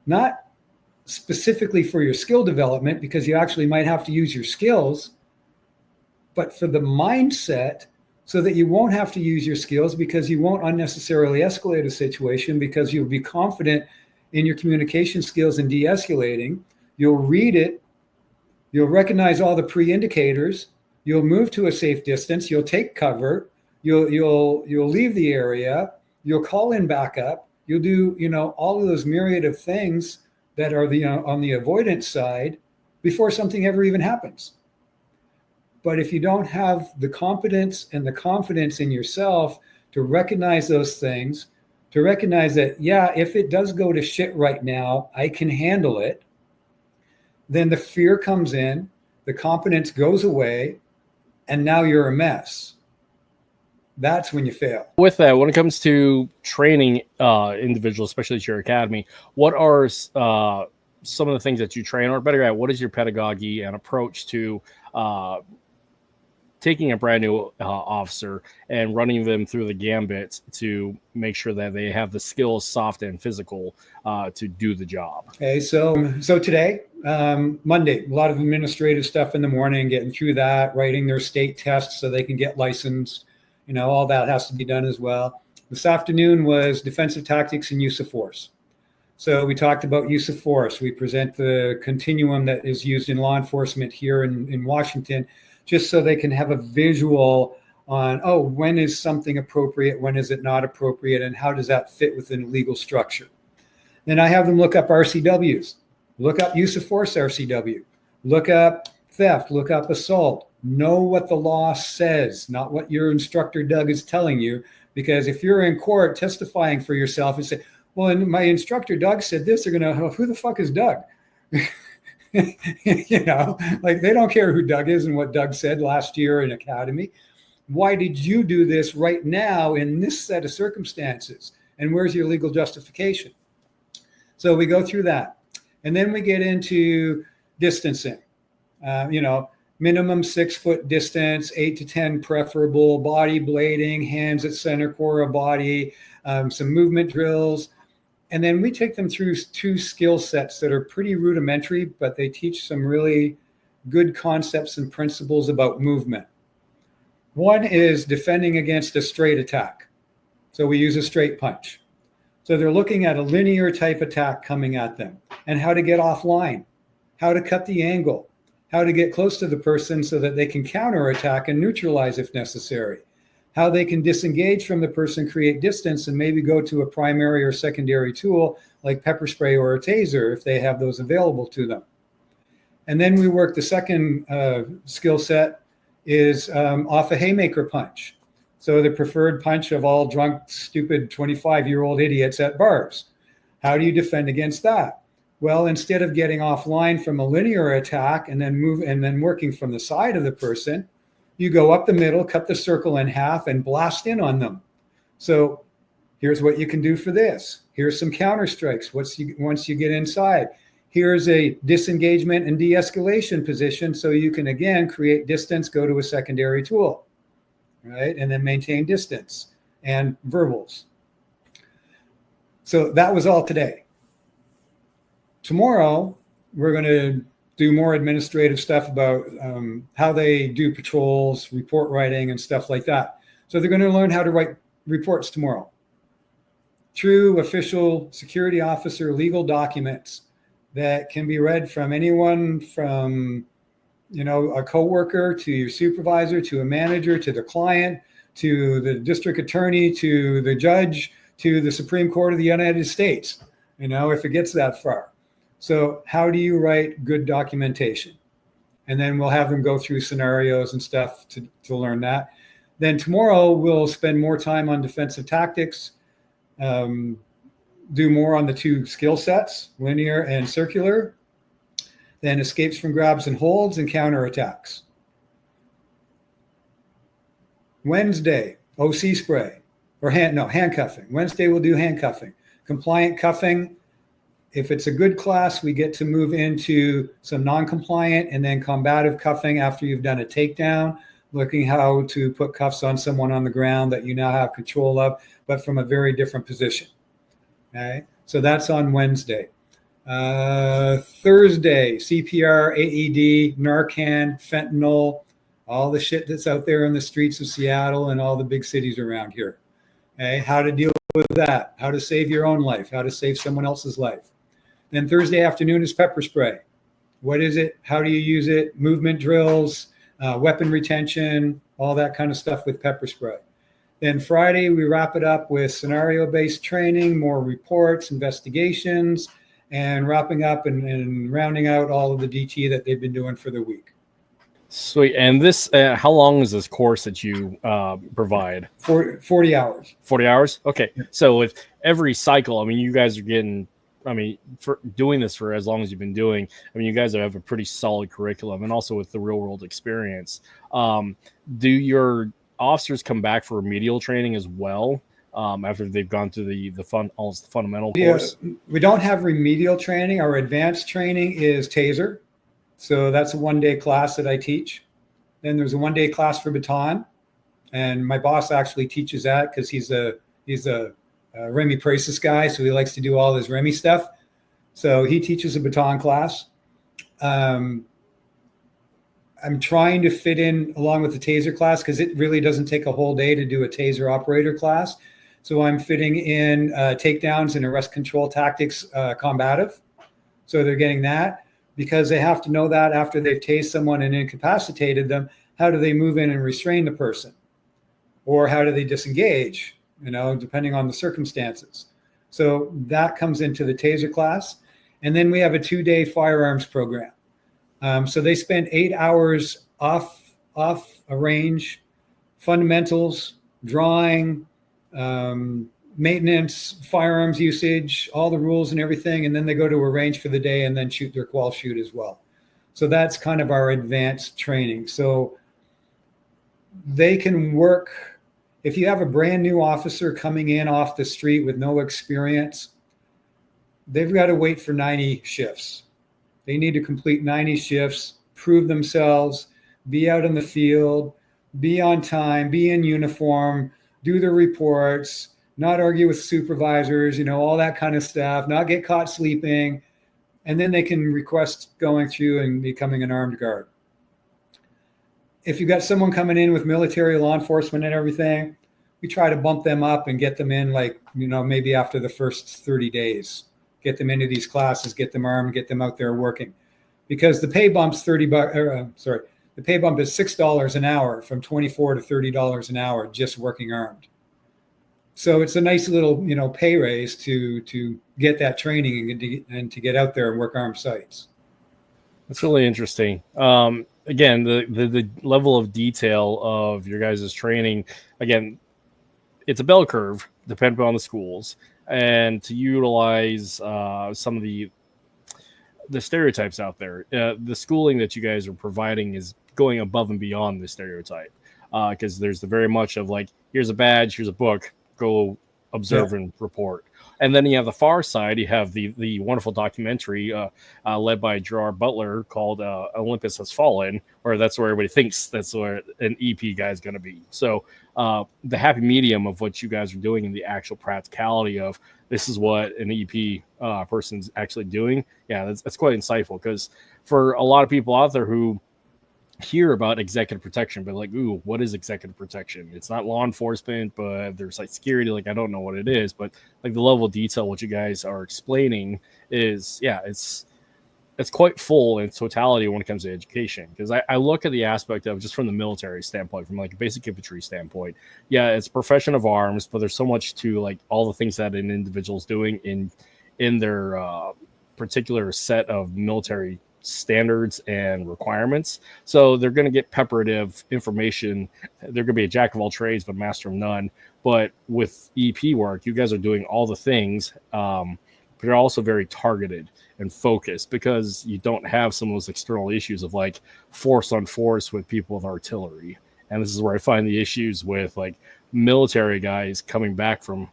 Not specifically for your skill development, because you actually might have to use your skills, but for the mindset, so that you won't have to use your skills, because you won't unnecessarily escalate a situation, because you'll be confident in your communication skills and de-escalating. You'll read it. You'll recognize all the pre-indicators. You'll move to a safe distance. You'll take cover. You'll leave the area. You'll call in backup. You'll do, all of those myriad of things that are on the avoidance side before something ever even happens. But if you don't have the competence and the confidence in yourself to recognize those things, to recognize that, yeah, if it does go to shit right now, I can handle it, then the fear comes in, the competence goes away, and now you're a mess. That's when you fail. With that, when it comes to training individuals, especially at your academy, what are some of the things that you train, or better yet, what is your pedagogy and approach to taking a brand new officer and running them through the gambit to make sure that they have the skills, soft and physical, to do the job? Okay, so today, Monday, a lot of administrative stuff in the morning, getting through that, writing their state tests so they can get licensed. All that has to be done as well. This afternoon was defensive tactics and use of force. So we talked about use of force. We present the continuum that is used in law enforcement here in Washington, just so they can have a visual on, when is something appropriate, when is it not appropriate, and how does that fit within a legal structure. Then I have them look up RCWs, look up use of force RCW, look up theft, look up assault, know what the law says, not what your instructor Doug is telling you. Because if you're in court testifying for yourself and say, well, and my instructor Doug said this, they're going to, who the fuck is Doug? Like they don't care who Doug is and what Doug said last year in academy. Why did you do this right now in this set of circumstances? And where's your legal justification? So we go through that. And then we get into distancing. minimum 6 foot distance, 8 to 10 preferable, body blading, hands at center core of body, some movement drills. And then we take them through 2 skill sets that are pretty rudimentary, but they teach some really good concepts and principles about movement. One is defending against a straight attack. So we use a straight punch. So they're looking at a linear type attack coming at them and how to get offline, how to cut the angle, how to get close to the person so that they can counterattack and neutralize if necessary, how they can disengage from the person, create distance, and maybe go to a primary or secondary tool like pepper spray or a taser if they have those available to them. And then we work the second skill set is off a haymaker punch. So the preferred punch of all drunk, stupid 25-year-old idiots at bars. How do you defend against that? Well, instead of getting offline from a linear attack and then working from the side of the person, you go up the middle, cut the circle in half, and blast in on them. So here's what you can do for this. Here's some counter strikes once you get inside. Here's a disengagement and de-escalation position so you can, again, create distance, go to a secondary tool, right? And then maintain distance and verbals. So that was all today. Tomorrow, we're going to do more administrative stuff about how they do patrols, report writing, and stuff like that. So they're going to learn how to write reports tomorrow. True official security officer legal documents that can be read from anyone from, a coworker to your supervisor, to a manager, to the client, to the district attorney, to the judge, to the Supreme Court of the United States, if it gets that far. So how do you write good documentation? And then we'll have them go through scenarios and stuff to learn that. Then tomorrow we'll spend more time on defensive tactics, do more on the 2 skill sets, linear and circular, then escapes from grabs and holds and counterattacks. Wednesday, OC spray or handcuffing. Wednesday we'll do handcuffing. Compliant cuffing. If it's a good class, we get to move into some non-compliant and then combative cuffing after you've done a takedown, looking how to put cuffs on someone on the ground that you now have control of, but from a very different position. Okay, so that's on Wednesday. Thursday, CPR, AED, Narcan, fentanyl, all the shit that's out there in the streets of Seattle and all the big cities around here. Okay, how to deal with that, how to save your own life, how to save someone else's life. Then Thursday afternoon is pepper spray. What is it? How do you use it? Movement drills, weapon retention, all that kind of stuff with pepper spray. Then Friday, we wrap it up with scenario-based training, more reports, investigations, and wrapping up and rounding out all of the DT that they've been doing for the week. Sweet. And this, how long is this course that you provide? 40 hours. 40 hours? Okay. So with every cycle, you guys are getting, for doing this for as long as you've been doing, you guys have a pretty solid curriculum, and also with the real world experience. Do your officers come back for remedial training as well after they've gone through all the fundamental course? We don't have remedial training. Our advanced training is taser. So that's a 1-day class that I teach. Then there's a 1-day class for Baton. And my boss actually teaches that because he's a Remy Pracis guy. So he likes to do all his Remy stuff. So he teaches a Baton class. I'm trying to fit in along with the taser class because it really doesn't take a whole day to do a taser operator class. So I'm fitting in takedowns and arrest control tactics combative. So they're getting that because they have to know that after they've tased someone and incapacitated them, how do they move in and restrain the person? Or how do they disengage, depending on the circumstances. So that comes into the taser class. And then we have a 2-day firearms program. So they spend 8 hours off a range, fundamentals, drawing, maintenance, firearms usage, all the rules and everything. And then they go to a range for the day and then shoot their qual shoot as well. So that's kind of our advanced training. So they can work. If you have a brand new officer coming in off the street with no experience, they've got to wait for 90 shifts. They need to complete 90 shifts, prove themselves. be out in the field, be on time, be in uniform, do the reports, not argue with supervisors, all that kind of stuff, not get caught sleeping. And then they can request going through and becoming an armed guard. If you've got someone coming in with military, law enforcement and everything, we try to bump them up and get them in maybe after the first 30 days, get them into these classes, get them armed, get them out there working. Because the pay bump's the pay bump is $6 an hour from $24 to $30 an hour just working armed. So it's a nice little, pay raise to get that training and to get out there and work armed sites. That's really interesting. Again, the level of detail of your guys' training, again, it's a bell curve depending on the schools, and to utilize some of the stereotypes out there. The schooling that you guys are providing is going above and beyond the stereotype, because there's the very much of like, here's a badge, here's a book, go observe and report. And then you have the far side, you have the wonderful documentary led by Gerard Butler called Olympus Has Fallen, where that's where everybody thinks that's where an EP guy is going to be. So the happy medium of what you guys are doing and the actual practicality of this is what an EP person's actually doing. Yeah, that's quite insightful, because for a lot of people out there who hear about executive protection, but like, ooh, what is executive protection? It's not law enforcement, but there's like security. Like, I don't know what it is, but like the level of detail what you guys are explaining is, yeah, it's quite full in totality when it comes to education. Because I look at the aspect of just from the military standpoint, from like a basic infantry standpoint, yeah, it's profession of arms, but there's so much to like all the things that an individual's doing in their particular set of military standards and requirements. So they're going to get pepperative information. They're going to be a jack of all trades but master of none. But with EP work, you guys are doing all the things, but you're also very targeted and focused, because you don't have some of those external issues of like force on force with people with artillery. And this is where I find the issues with like military guys coming back from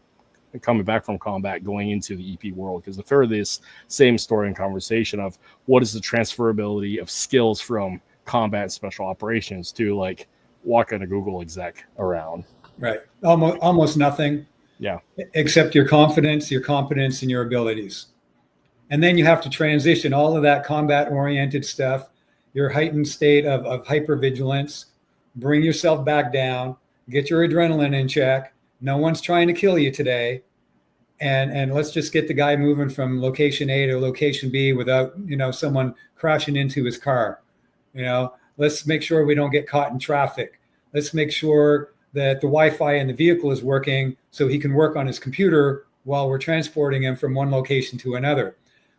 combat going into the EP world, because if they're this same story and conversation of what is the transferability of skills from combat special operations to like walking a Google exec around. Right. Almost nothing. Yeah. Except your confidence, your competence, and your abilities. And then you have to transition all of that combat oriented stuff, your heightened state of hypervigilance, bring yourself back down, get your adrenaline in check. No one's trying to kill you today. And let's just get the guy moving from location A to location B without, someone crashing into his car. Let's make sure we don't get caught in traffic. Let's make sure that the Wi-Fi in the vehicle is working so he can work on his computer while we're transporting him from one location to another.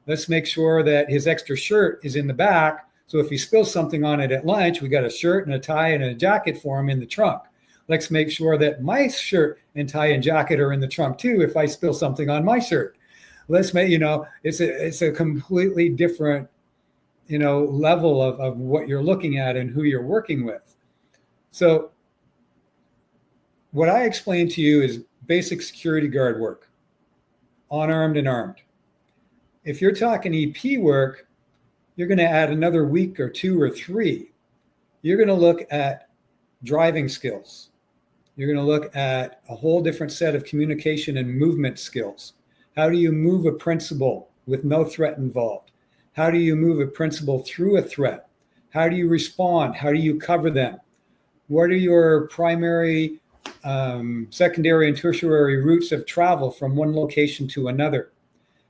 Let's make sure that his extra shirt is in the back, so if he spills something on it at lunch, we got a shirt and a tie and a jacket for him in the trunk. Let's make sure that my shirt and tie and jacket are in the trunk too if I spill something on my shirt. Let's make, it's a completely different, level of what you're looking at and who you're working with. So what I explained to you is basic security guard work, unarmed and armed. If you're talking EP work, you're going to add another week or 2 or 3. You're going to look at driving skills. You're going to look at a whole different set of communication and movement skills. How do you move a principal with no threat involved? How do you move a principal through a threat? How do you respond? How do you cover them? What are your primary, secondary, and tertiary routes of travel from one location to another?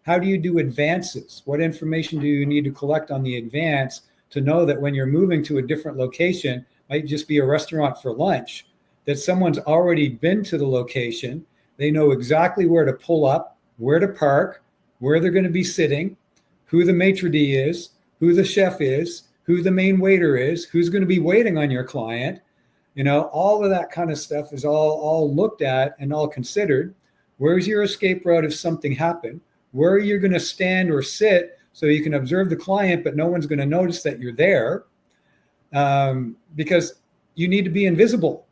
How do you do advances? What information do you need to collect on the advance to know that when you're moving to a different location, might just be a restaurant for lunch, that someone's already been to the location, they know exactly where to pull up, where to park, where they're going to be sitting, who the maitre d' is, who the chef is, who the main waiter is, who's going to be waiting on your client. All of that kind of stuff is all looked at and all considered. Where's your escape route if something happened? Where are you going to stand or sit so you can observe the client, but no one's going to notice that you're there, because you need to be invisible.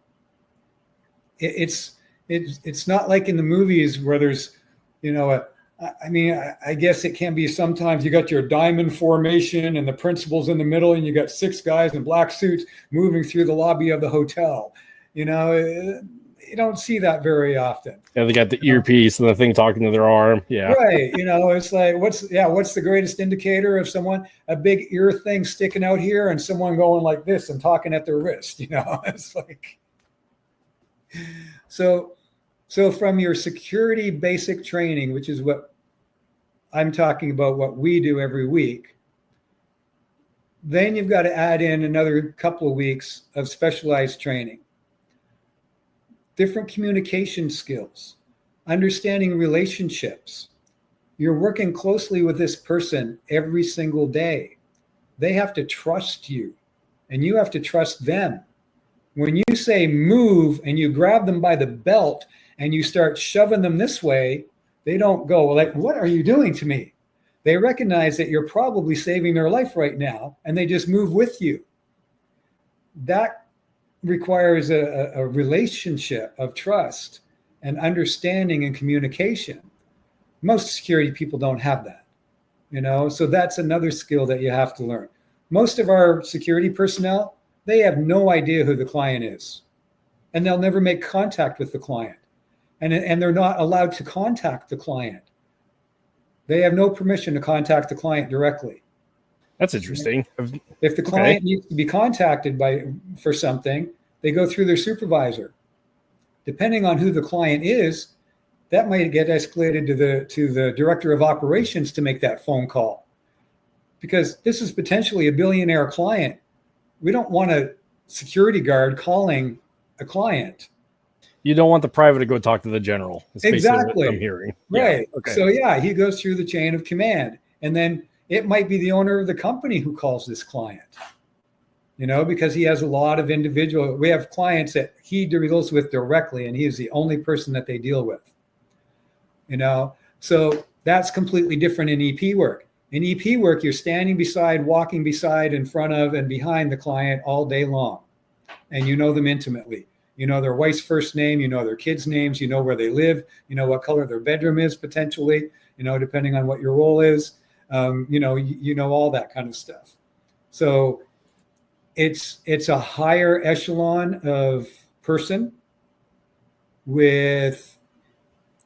It's not like in the movies where there's, I mean, I guess it can be sometimes you got your diamond formation and the principal's in the middle and you got 6 guys in black suits moving through the lobby of the hotel. You know, you don't see that very often. Yeah, they got the earpiece and the thing talking to their arm. Yeah. Right. You know, it's like, what's the greatest indicator of someone? A big ear thing sticking out here and someone going like this and talking at their wrist, you know, it's like, so from your security basic training, which is what I'm talking about, what we do every week, then you've got to add in another couple of weeks of specialized training, different communication skills, understanding relationships. You're working closely with this person every single day. They have to trust you and you have to trust them. When you say move and you grab them by the belt and you start shoving them this way, they don't go like, what are you doing to me? They recognize that you're probably saving their life right now and they just move with you. That requires a relationship of trust and understanding and communication. Most security people don't have that, you know, so that's another skill that you have to learn. Most of our security personnel, they have no idea who the client is, and they'll never make contact with the client, and they're not allowed to contact the client. They have no permission to contact the client directly. That's interesting. If the client needs to be contacted for something, they go through their supervisor. Depending on who the client is, that might get escalated to the director of operations to make that phone call. Because this is potentially a billionaire client. We don't want a security guard calling a client. You don't want the private to go talk to the general. Exactly. What I'm hearing. Right. Yeah. Okay. So he goes through the chain of command. And then it might be the owner of the company who calls this client. You know, because he has a lot of we have clients that he deals with directly, and he is the only person that they deal with. You know, so that's completely different in EP work. In EP work, you're standing beside, walking beside, in front of, and behind the client all day long. And you know them intimately. You know their wife's first name, you know their kids' names, you know where they live, you know what color their bedroom is potentially, you know, depending on what your role is. You know all that kind of stuff. So it's a higher echelon of person with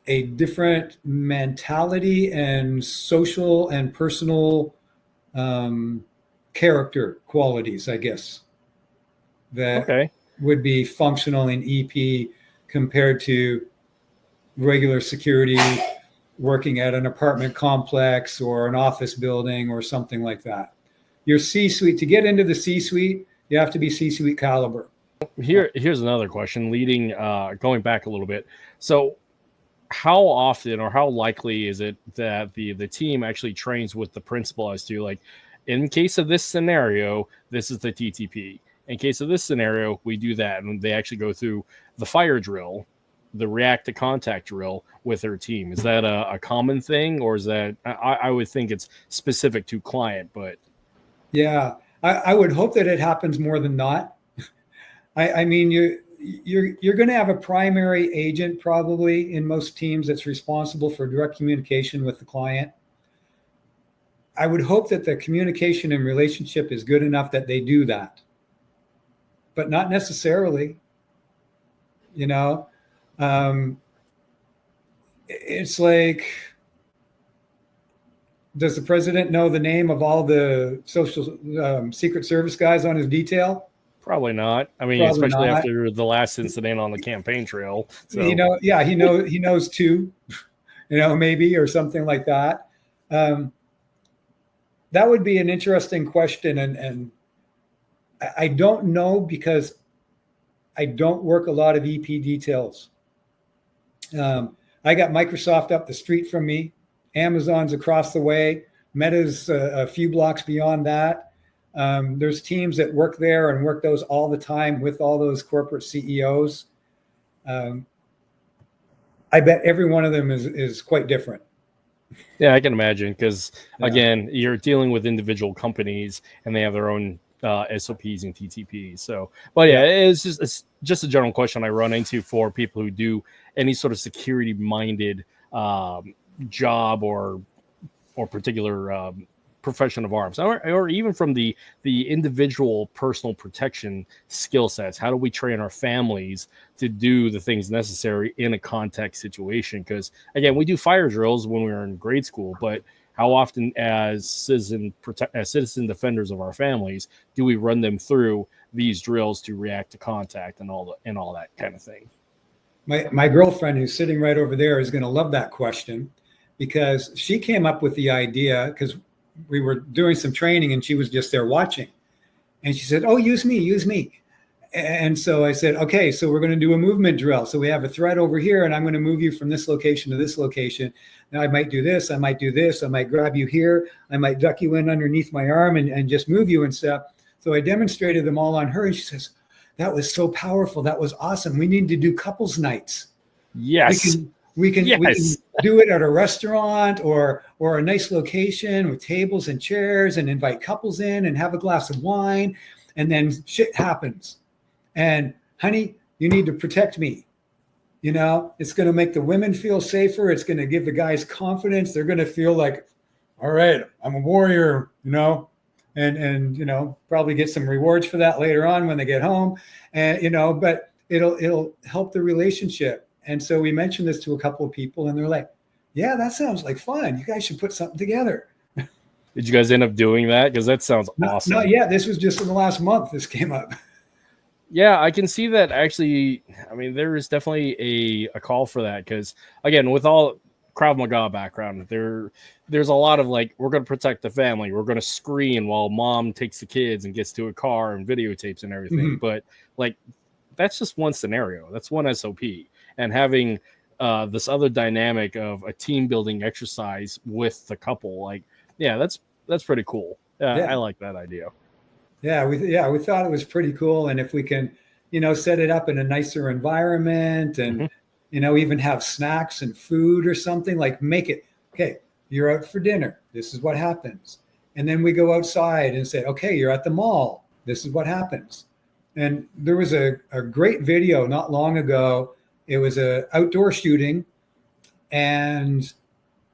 a different mentality and social and personal character qualities, I guess, that would be functional in EP compared to regular security working at an apartment complex or an office building or something like that. Your C-suite, to get into the C-suite, you have to be C-suite caliber. Here's another question, going back a little bit. So how often or how likely is it that the team actually trains with the principal as to, like, in case of this scenario, this is the TTP. In case of this scenario, we do that. And they actually go through the fire drill, the react to contact drill with their team. Is that a common thing, or is that, I would think it's specific to client, but. Yeah, I would hope that it happens more than not. I mean, you're going to have a primary agent probably in most teams that's responsible for direct communication with the client. I would hope that the communication and relationship is good enough that they do that, but not necessarily. You know, it's like, does the president know the name of all the social Secret Service guys on his detail? Probably not. I mean, probably especially not. After the last incident on the campaign trail. So. He knows 2, maybe, or something like that. That would be an interesting question. And I don't know, because I don't work a lot of EP details. I got Microsoft up the street from me. Amazon's across the way. Meta's a few blocks beyond that. There's teams that work there and work those all the time with all those corporate CEOs. I bet every one of them is quite different. Yeah, I can imagine, because again, you're dealing with individual companies and they have their own SOPs and TTPs. So, but it's just a general question I run into for people who do any sort of security minded job or particular profession of arms, or even from the individual personal protection skill sets. How do we train our families to do the things necessary in a context situation? Because again, we do fire drills when we were in grade school, but how often as citizen defenders of our families do we run them through these drills to react to contact and all that kind of thing? My girlfriend, who's sitting right over there, is going to love that question, because she came up with the idea because we were doing some training and she was just there watching. And she said, "Oh, use me. And so I said, okay, so we're going to do a movement drill. So we have a thread over here and I'm going to move you from this location to this location. Now I might do this. I might do this. I might grab you here. I might duck you in underneath my arm and just move you and stuff." So I demonstrated them all on her. And she says, "That was so powerful. That was awesome. We need to do couples nights." Yes. We can do it at a restaurant or a nice location with tables and chairs and invite couples in and have a glass of wine, and then shit happens. And honey, you need to protect me. You know, it's going to make the women feel safer. It's going to give the guys confidence. They're going to feel like, all right, I'm a warrior, you know, and you know, probably get some rewards for that later on when they get home. And, you know, but it'll help the relationship. And so we mentioned this to a couple of people and they're like, "Yeah, that sounds like fun. You guys should put something together." Did you guys end up doing that? Because that sounds awesome. Not yet. This was just in the last month this came up. Yeah, I can see that actually. I mean, there is definitely a call for that because, again, with all Krav Maga background, there's a lot of like, we're going to protect the family. We're going to screen while mom takes the kids and gets to a car and videotapes and everything. Mm-hmm. But like, that's just one scenario. That's one SOP. And having this other dynamic of a team building exercise with the couple, like, yeah, that's pretty cool. Yeah. I like that idea. Yeah, we thought it was pretty cool. And if we can, you know, set it up in a nicer environment and, mm-hmm. you know, even have snacks and food or something, like make it, okay, you're out for dinner. This is what happens. And then we go outside and say, okay, you're at the mall. This is what happens. And there was a great video not long ago. It was an outdoor shooting, and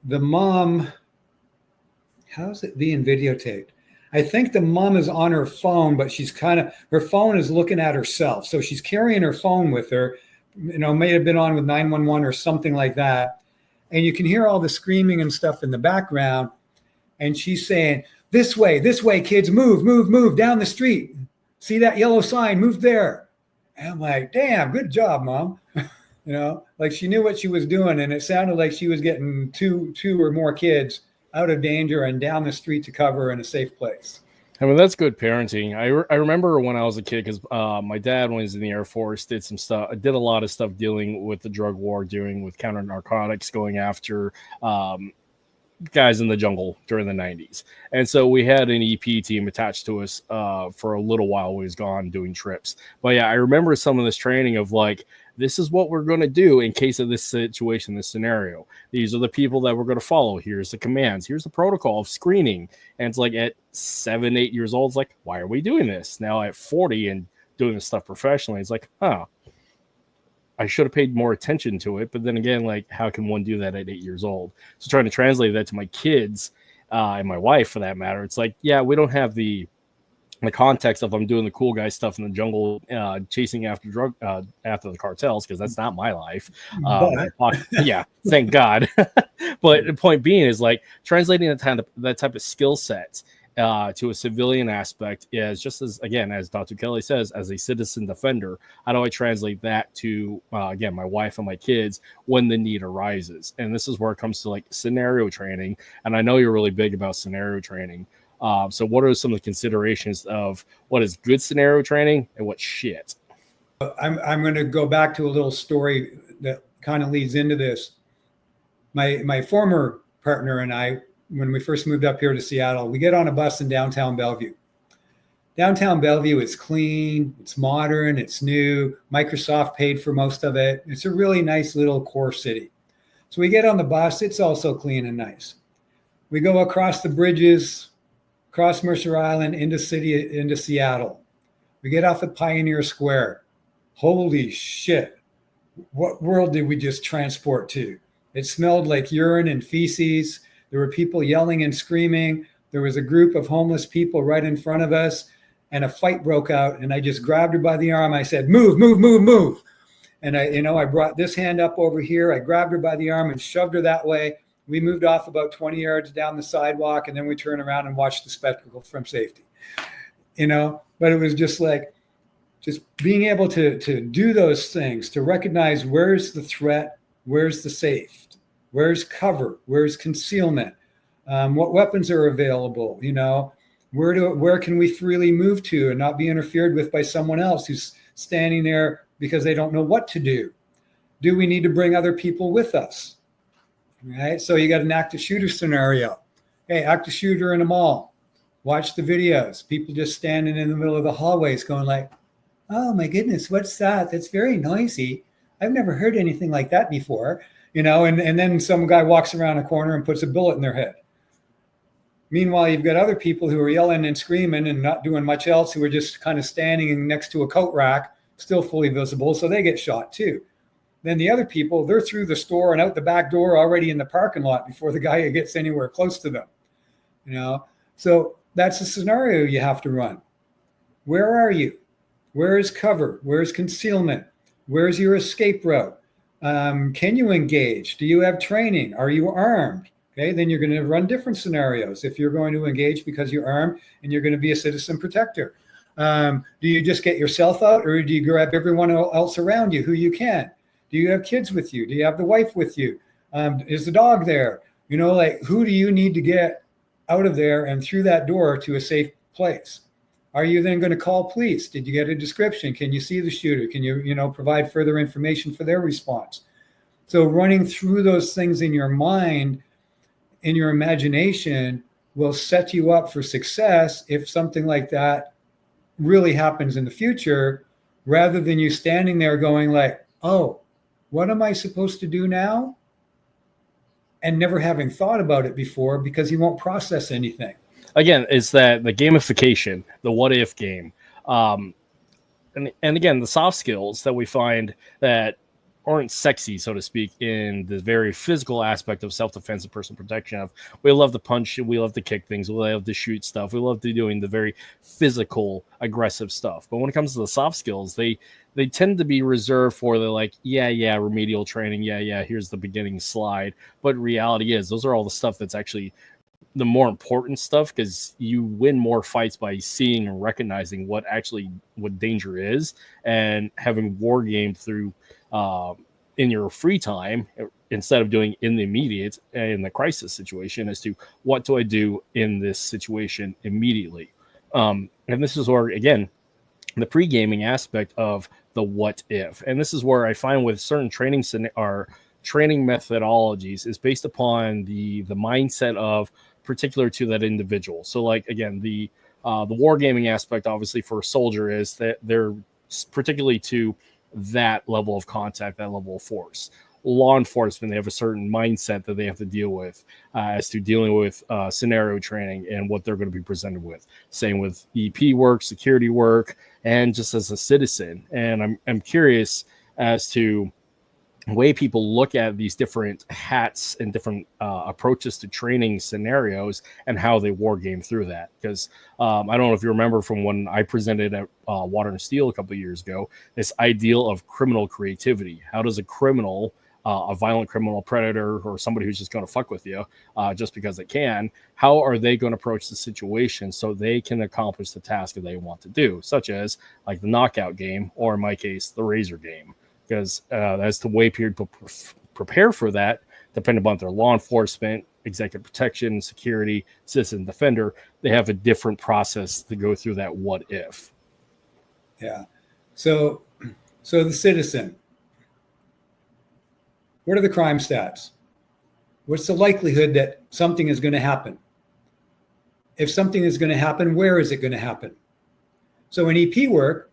the mom, how's it being videotaped? I think the mom is on her phone, but she's her phone is looking at herself. So she's carrying her phone with her, you know, may have been on with 911 or something like that. And you can hear all the screaming and stuff in the background. And she's saying, this way, kids, move down the street. See that yellow sign, move there. And I'm like, damn, good job, Mom. You know, like she knew what she was doing, and it sounded like she was getting two or more kids out of danger and down the street to cover in a safe place. I mean, that's good parenting. I remember when I was a kid, because my dad, when he was in the Air Force, did a lot of stuff dealing with the drug war, dealing with counter narcotics, going after guys in the jungle during the 90s. And so we had an EP team attached to us for a little while when he was gone doing trips. But yeah, I remember some of this training of like, this is what we're going to do in case of this situation, this scenario. These are the people that we're going to follow. Here's the commands. Here's the protocol of screening. And it's like at 7, 8 years old, it's like, why are we doing this? Now at 40 and doing this stuff professionally, it's like, I should have paid more attention to it. But then again, like, how can one do that at 8 years old? So trying to translate that to my kids and my wife, for that matter, it's like, yeah, we don't have the context of I'm doing the cool guy stuff in the jungle, chasing after after the cartels, because that's not my life. Yeah, thank God. But the point being is like translating that type of skill set to a civilian aspect is just as, again, as Dr. Kelly says, as a citizen defender, how do I translate that to, again, my wife and my kids when the need arises? And this is where it comes to like scenario training. And I know you're really big about scenario training. So what are some of the considerations of what is good scenario training and what's shit? I'm going to go back to a little story that kind of leads into this. My former partner and I, when we first moved up here to Seattle, we get on a bus in downtown Bellevue. Downtown Bellevue is clean, it's modern, it's new. Microsoft paid for most of it. It's a really nice little core city. So we get on the bus, it's also clean and nice. We go across the bridges, across Mercer Island into Seattle. We get off at Pioneer Square. Holy shit. What world did we just transport to? It smelled like urine and feces. There were people yelling and screaming. There was a group of homeless people right in front of us, and a fight broke out. And I just grabbed her by the arm. I said, "Move, move, move, move." And I brought this hand up over here. I grabbed her by the arm and shoved her that way. We moved off about 20 yards down the sidewalk, and then we turned around and watched the spectacle from safety. But it was just like, just being able to do those things, to recognize where's the threat, where's the safe, where's cover, where's concealment, what weapons are available, where can we freely move to and not be interfered with by someone else who's standing there because they don't know what to do. Do we need to bring other people with us? Right? So you got an active shooter scenario. Hey, active shooter in a mall. Watch the videos. People just standing in the middle of the hallways going like, "Oh my goodness, what's that? That's very noisy. I've never heard anything like that before." And then some guy walks around a corner and puts a bullet in their head. Meanwhile, you've got other people who are yelling and screaming and not doing much else, who are just kind of standing next to a coat rack, still fully visible, so they get shot too. Then the other people, they're through the store and out the back door already in the parking lot before the guy gets anywhere close to them. So that's a scenario you have to run. Where are you? Where is cover? Where's concealment? Where's your escape route? Can you engage? Do you have training? Are you armed? Okay, then you're going to run different scenarios. If you're going to engage because you're armed and you're going to be a citizen protector. Do you just get yourself out, or do you grab everyone else around you who you can? Do you have kids with you? Do you have the wife with you? Is the dog there? Who do you need to get out of there and through that door to a safe place? Are you then going to call police? Did you get a description? Can you see the shooter? Can you, provide further information for their response? So running through those things in your mind, in your imagination, will set you up for success if something like that really happens in the future, rather than you standing there going like, "Oh, what am I supposed to do now?" and never having thought about it before, because you won't process anything. Again, it's that the gamification, the what if game. And again, the soft skills that we find that aren't sexy, so to speak, in the very physical aspect of self-defense and personal protection. We love to punch, we love to kick things, we love to shoot stuff, we love to doing the very physical, aggressive stuff. But when it comes to the soft skills, they tend to be reserved for the remedial training, here's the beginning slide. But reality is, those are all the stuff that's actually the more important stuff, because you win more fights by seeing and recognizing what danger is, and having war game through in your free time, instead of doing in the immediate, in the crisis situation, as to what do I do in this situation immediately. And this is where, again, the pre-gaming aspect of the what if, and this is where I find with certain training methodologies is based upon the mindset of particular to that individual. So like, again, the wargaming aspect, obviously, for a soldier is that they're particularly to that level of contact, that level of force. Law enforcement, they have a certain mindset that they have to deal with as to dealing with scenario training and what they're going to be presented with. Same with EP work, security work, and just as a citizen. And I'm curious as to the way people look at these different hats and different approaches to training scenarios and how they war game through that. Because I don't know if you remember from when I presented at Water and Steel a couple of years ago, this ideal of criminal creativity. How does a criminal, a violent criminal, predator, or somebody who's just going to fuck with you just because they can, how are they going to approach the situation so they can accomplish the task that they want to do, such as like the knockout game, or in my case, the razor game. Because that's the way people prepare for that, depending upon their law enforcement, executive protection, security, citizen defender. They have a different process to go through that what if. Yeah. So the citizen, what are the crime stats? What's the likelihood that something is going to happen? If something is going to happen, where is it going to happen? So in EP work,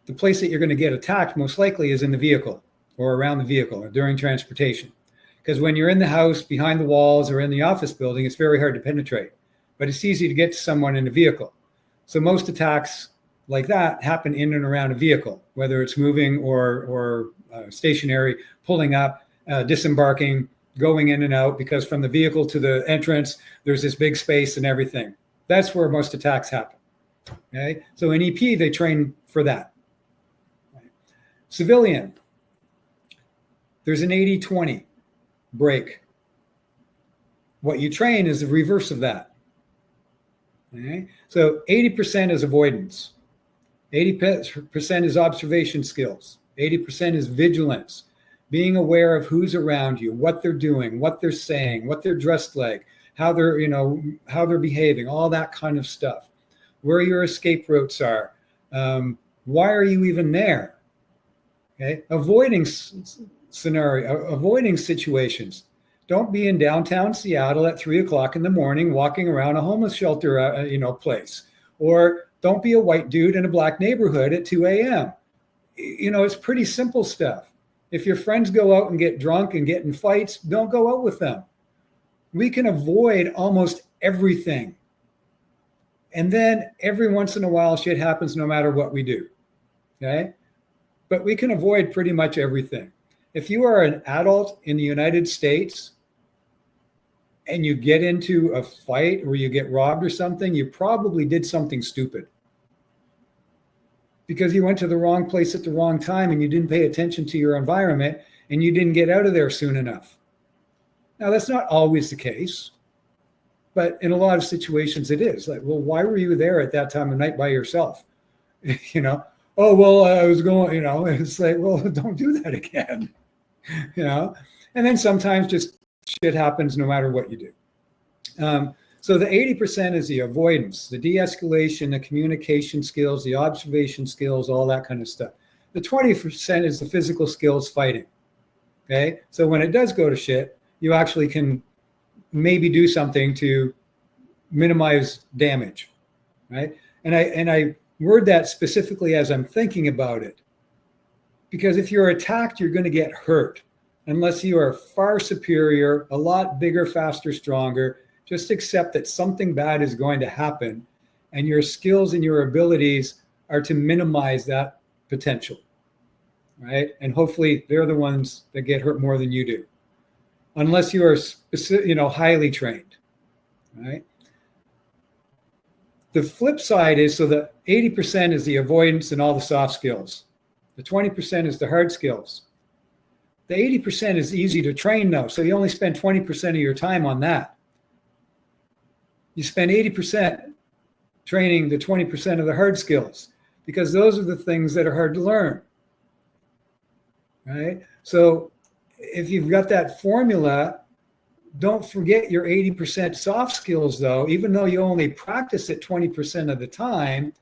the place that you're going to get attacked most likely is in the vehicle, or around the vehicle, or during transportation. Because when you're in the house, behind the walls, or in the office building, it's very hard to penetrate. But it's easy to get to someone in a vehicle. So most attacks like that happen in and around a vehicle, whether it's moving or stationary, pulling up. disembarking, going in and out, because from the vehicle to the entrance, there's this big space and everything. That's where most attacks happen. Okay, so in EP, they train for that. Civilian, there's an 80-20 break. What you train is the reverse of that. Okay, so 80% is avoidance. 80% is observation skills. 80% is vigilance, being aware of who's around you, what they're doing, what they're saying, what they're dressed like, how they're, how they're behaving, all that kind of stuff. Where your escape routes are. Why are you even there? Okay, avoiding situations. Don't be in downtown Seattle at 3:00 in the morning walking around a homeless shelter, place, or don't be a white dude in a black neighborhood at 2 a.m. It's pretty simple stuff. If your friends go out and get drunk and get in fights, don't go out with them. We can avoid almost everything. And then every once in a while, shit happens no matter what we do. Okay? But we can avoid pretty much everything. If you are an adult in the United States and you get into a fight or you get robbed or something, you probably did something stupid. Because you went to the wrong place at the wrong time and you didn't pay attention to your environment and you didn't get out of there soon enough. Now, that's not always the case, but in a lot of situations it is. Like, well, why were you there at that time of night by yourself? Oh, well, I was going, it's like, well, don't do that again, And then sometimes just shit happens no matter what you do. So the 80% is the avoidance, the de-escalation, the communication skills, the observation skills, all that kind of stuff. The 20% is the physical skills fighting. Okay. So when it does go to shit, you actually can maybe do something to minimize damage. Right. And I word that specifically as I'm thinking about it, because if you're attacked, you're going to get hurt unless you are far superior, a lot bigger, faster, stronger. Just accept that something bad is going to happen and your skills and your abilities are to minimize that potential, right? And hopefully they're the ones that get hurt more than you do, unless you are highly trained, right? The flip side is, so the 80% is the avoidance and all the soft skills. The 20% is the hard skills. The 80% is easy to train though, so you only spend 20% of your time on that. You spend 80% training the 20% of the hard skills, because those are the things that are hard to learn, right? So if you've got that formula, don't forget your 80% soft skills though, even though you only practice it 20% of the time.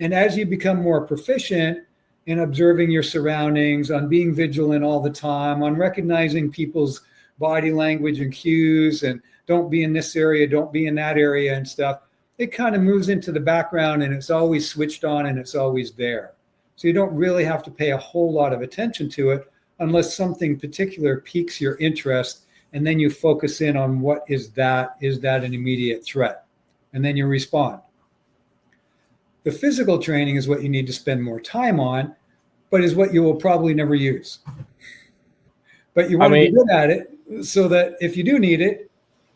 And as you become more proficient in observing your surroundings, on being vigilant all the time, on recognizing people's body language and cues, and don't be in this area, don't be in that area and stuff, it kind of moves into the background and it's always switched on and it's always there. So you don't really have to pay a whole lot of attention to it unless something particular piques your interest, and then you focus in on what is that an immediate threat? And then you respond. The physical training is what you need to spend more time on, but is what you will probably never use. But you want to be good at it so that if you do need it,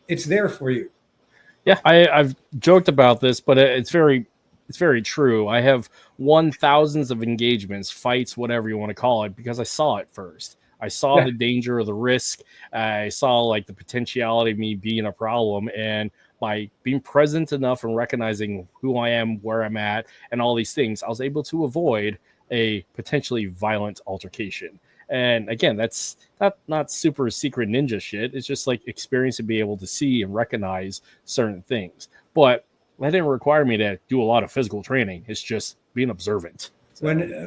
it's there for you. Yeah, I've joked about this, but it's very true. I have won thousands of engagements, fights, whatever you want to call it, because I saw it first. I saw the danger or the risk. I saw the potentiality of me being a problem. And by being present enough and recognizing who I am, where I'm at, and all these things, I was able to avoid a potentially violent altercation. And again, that's not super secret ninja shit. It's just experience to be able to see and recognize certain things. But that didn't require me to do a lot of physical training. It's just being observant. So.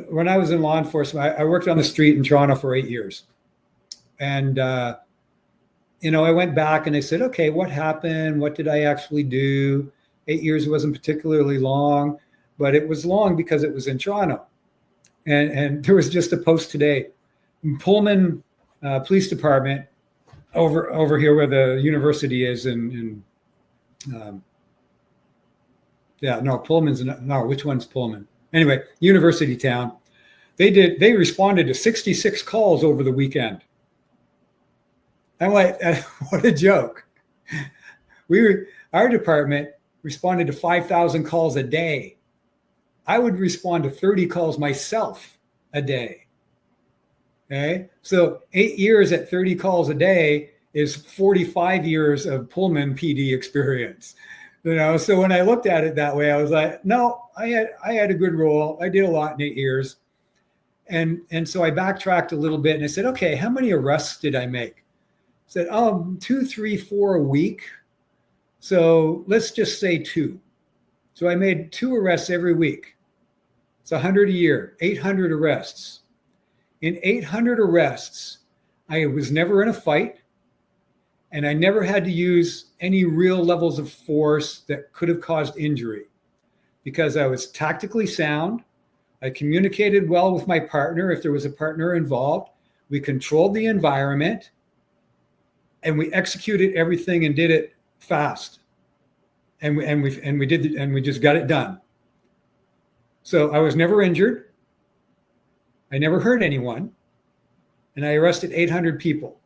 When I was in law enforcement, I worked on the street in Toronto for 8 years. And, I went back and I said, okay, what happened? What did I actually do? 8 years wasn't particularly long, but it was long because it was in Toronto. And there was just a post today. Pullman Police Department over here where the university is which one's Pullman? Anyway, University Town. They responded to 66 calls over the weekend. I'm like, what a joke. Our department responded to 5,000 calls a day. I would respond to 30 calls myself a day. Okay. So 8 years at 30 calls a day is 45 years of Pullman PD experience. So when I looked at it that way, I was like, no, I had a good role. I did a lot in 8 years. And so I backtracked a little bit and I said, okay, how many arrests did I make? I said, 2, 3, 4 a week. So let's just say 2. So I made 2 arrests every week. It's 100 a year, 800 arrests. In 800 arrests, I was never in a fight, and I never had to use any real levels of force that could have caused injury because I was tactically sound. I communicated well with my partner if there was a partner involved. We controlled the environment, and we executed everything and did it fast. And we just got it done. So I was never injured. I never hurt anyone. And I arrested 800 people.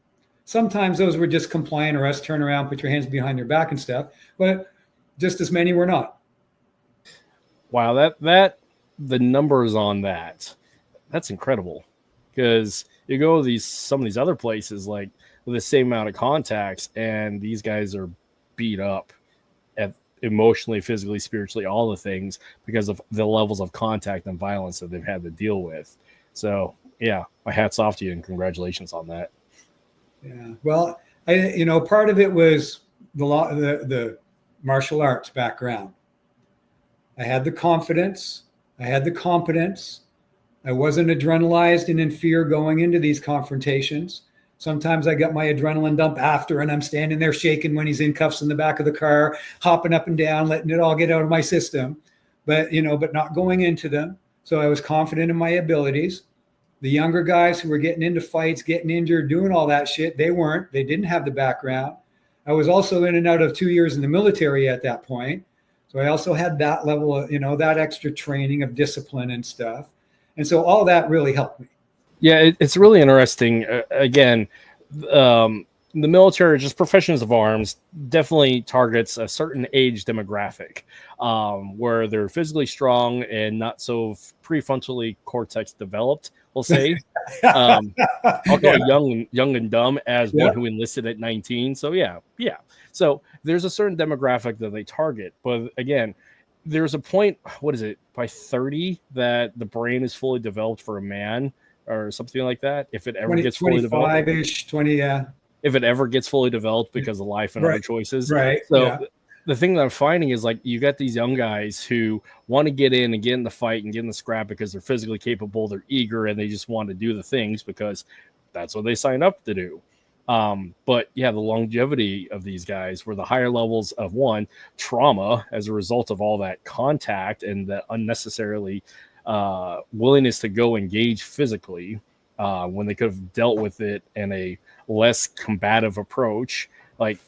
Sometimes those were just compliant arrests, turn around, put your hands behind your back and stuff, but just as many were not. Wow, that the numbers on that's incredible. Because you go to some of these other places like with the same amount of contacts, and these guys are beat up emotionally, physically, spiritually, all the things because of the levels of contact and violence that they've had to deal with. So yeah, my hat's off to you and congratulations on that. Yeah. Well, part of it was the martial arts background. I had the confidence. I had the competence. I wasn't adrenalized and in fear going into these confrontations. Sometimes I got my adrenaline dump after, and I'm standing there shaking when he's in cuffs in the back of the car, hopping up and down, letting it all get out of my system, but not going into them. So I was confident in my abilities. The younger guys who were getting into fights, getting injured, doing all that shit, they weren't. They didn't have the background. I was also in and out of 2 years in the military at that point. So I also had that level of, that extra training of discipline and stuff. And so all that really helped me. Yeah, it's really interesting. Again, the military, just professions of arms, definitely targets a certain age demographic where they're physically strong and not so prefrontally cortex developed, we'll say. I'll call it young and dumb as one who enlisted at 19. So yeah. So there's a certain demographic that they target. But again, there's a point, what is it, by 30 that the brain is fully developed for a man or something like that. If it ever gets fully developed. 25-ish, 20, yeah. If it ever gets fully developed because of life and other choices. Right. So the thing that I'm finding is like you got these young guys who want to get in and get in the fight and get in the scrap because they're physically capable, they're eager, and they just want to do the things because that's what they sign up to do. But yeah, the longevity of these guys were the higher levels of trauma as a result of all that contact and the unnecessarily willingness to go engage physically when they could have dealt with it in a less combative approach. Like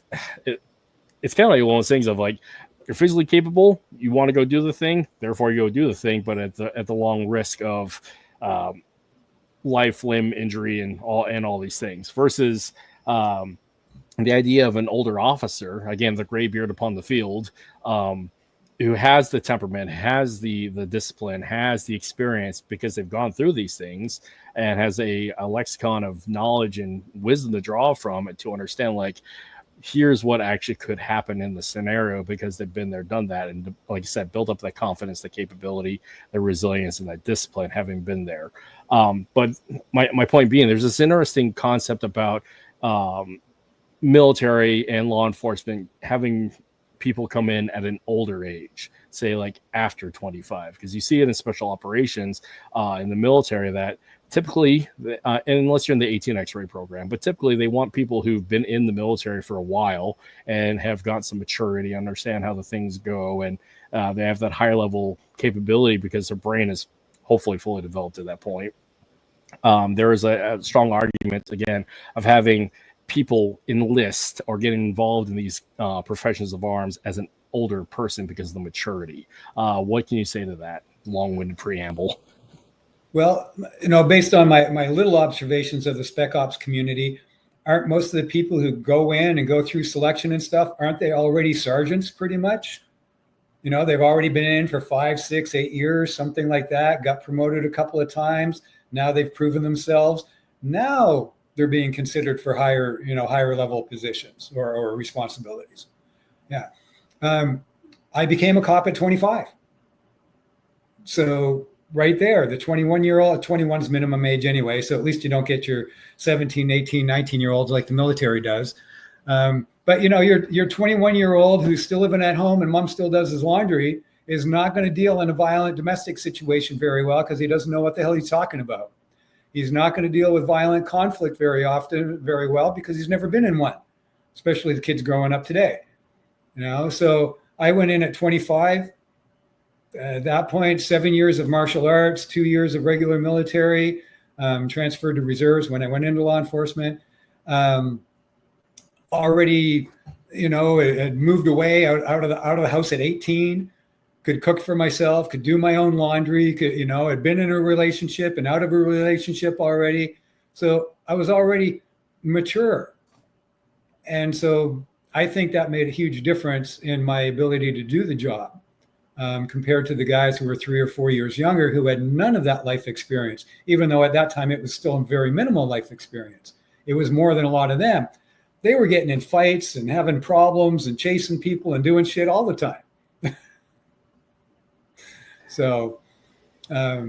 it's kind of like one of those things of like, you're physically capable, you want to go do the thing, therefore you go do the thing, but at the long risk of life, limb injury, and all these things versus the idea of an older officer, again, the gray beard upon the field, who has the temperament, has the discipline, has the experience because they've gone through these things and has a lexicon of knowledge and wisdom to draw from it to understand, like, here's what actually could happen in the scenario because they've been there, done that. And like I said, build up that confidence, the capability, the resilience, and that discipline having been there. But my point being, there's this interesting concept about military and law enforcement having people come in at an older age, say like after 25, because you see it in special operations in the military that typically, unless you're in the 18 X-ray program, but typically they want people who've been in the military for a while and have got some maturity, understand how the things go, and they have that higher level capability because their brain is hopefully fully developed at that point. There is a strong argument, again, of having people enlist or get involved in these professions of arms as an older person because of the maturity. What can you say to that long-winded preamble? Well, based on my little observations of the spec ops community, aren't most of the people who go in and go through selection and stuff, aren't they already sergeants pretty much? You know, they've already been in for 5, 6, 8 years, something like that, got promoted a couple of times. Now they've proven themselves. Now they're being considered for higher level positions or responsibilities. Yeah. I became a cop at 25. So right there, the 21-year-old, 21's minimum age anyway. So at least you don't get your 17, 18, 19-year-olds like the military does. But you know, your 21-year-old who's still living at home and mom still does his laundry is not going to deal in a violent domestic situation very well because he doesn't know what the hell he's talking about. He's not going to deal with violent conflict very well because he's never been in one, especially the kids growing up today. You know, so I went in at 25. At that point, 7 years of martial arts, 2 years of regular military, transferred to reserves when I went into law enforcement. Already, you know, had moved away out of the house at 18, could cook for myself, could do my own laundry, had been in a relationship and out of a relationship already. So I was already mature. And so I think that made a huge difference in my ability to do the job. Compared to the guys who were 3 or 4 years younger who had none of that life experience, even though at that time it was still a very minimal life experience. It was more than a lot of them. They were getting in fights and having problems and chasing people and doing shit all the time. So, I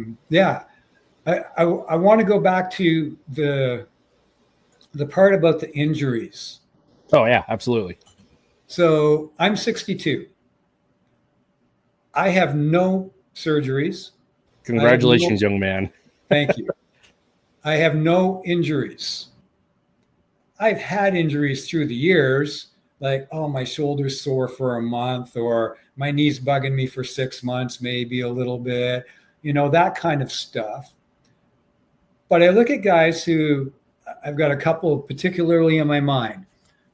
want to go back to the part about the injuries. Oh, yeah, absolutely. So I'm 62. I have no surgeries. Congratulations, young man. Thank you. I have no injuries. I've had injuries through the years, like, oh, my shoulder's sore for a month, or my knee's bugging me for 6 months, maybe a little bit, that kind of stuff. But I look at guys who, I've got a couple particularly in my mind.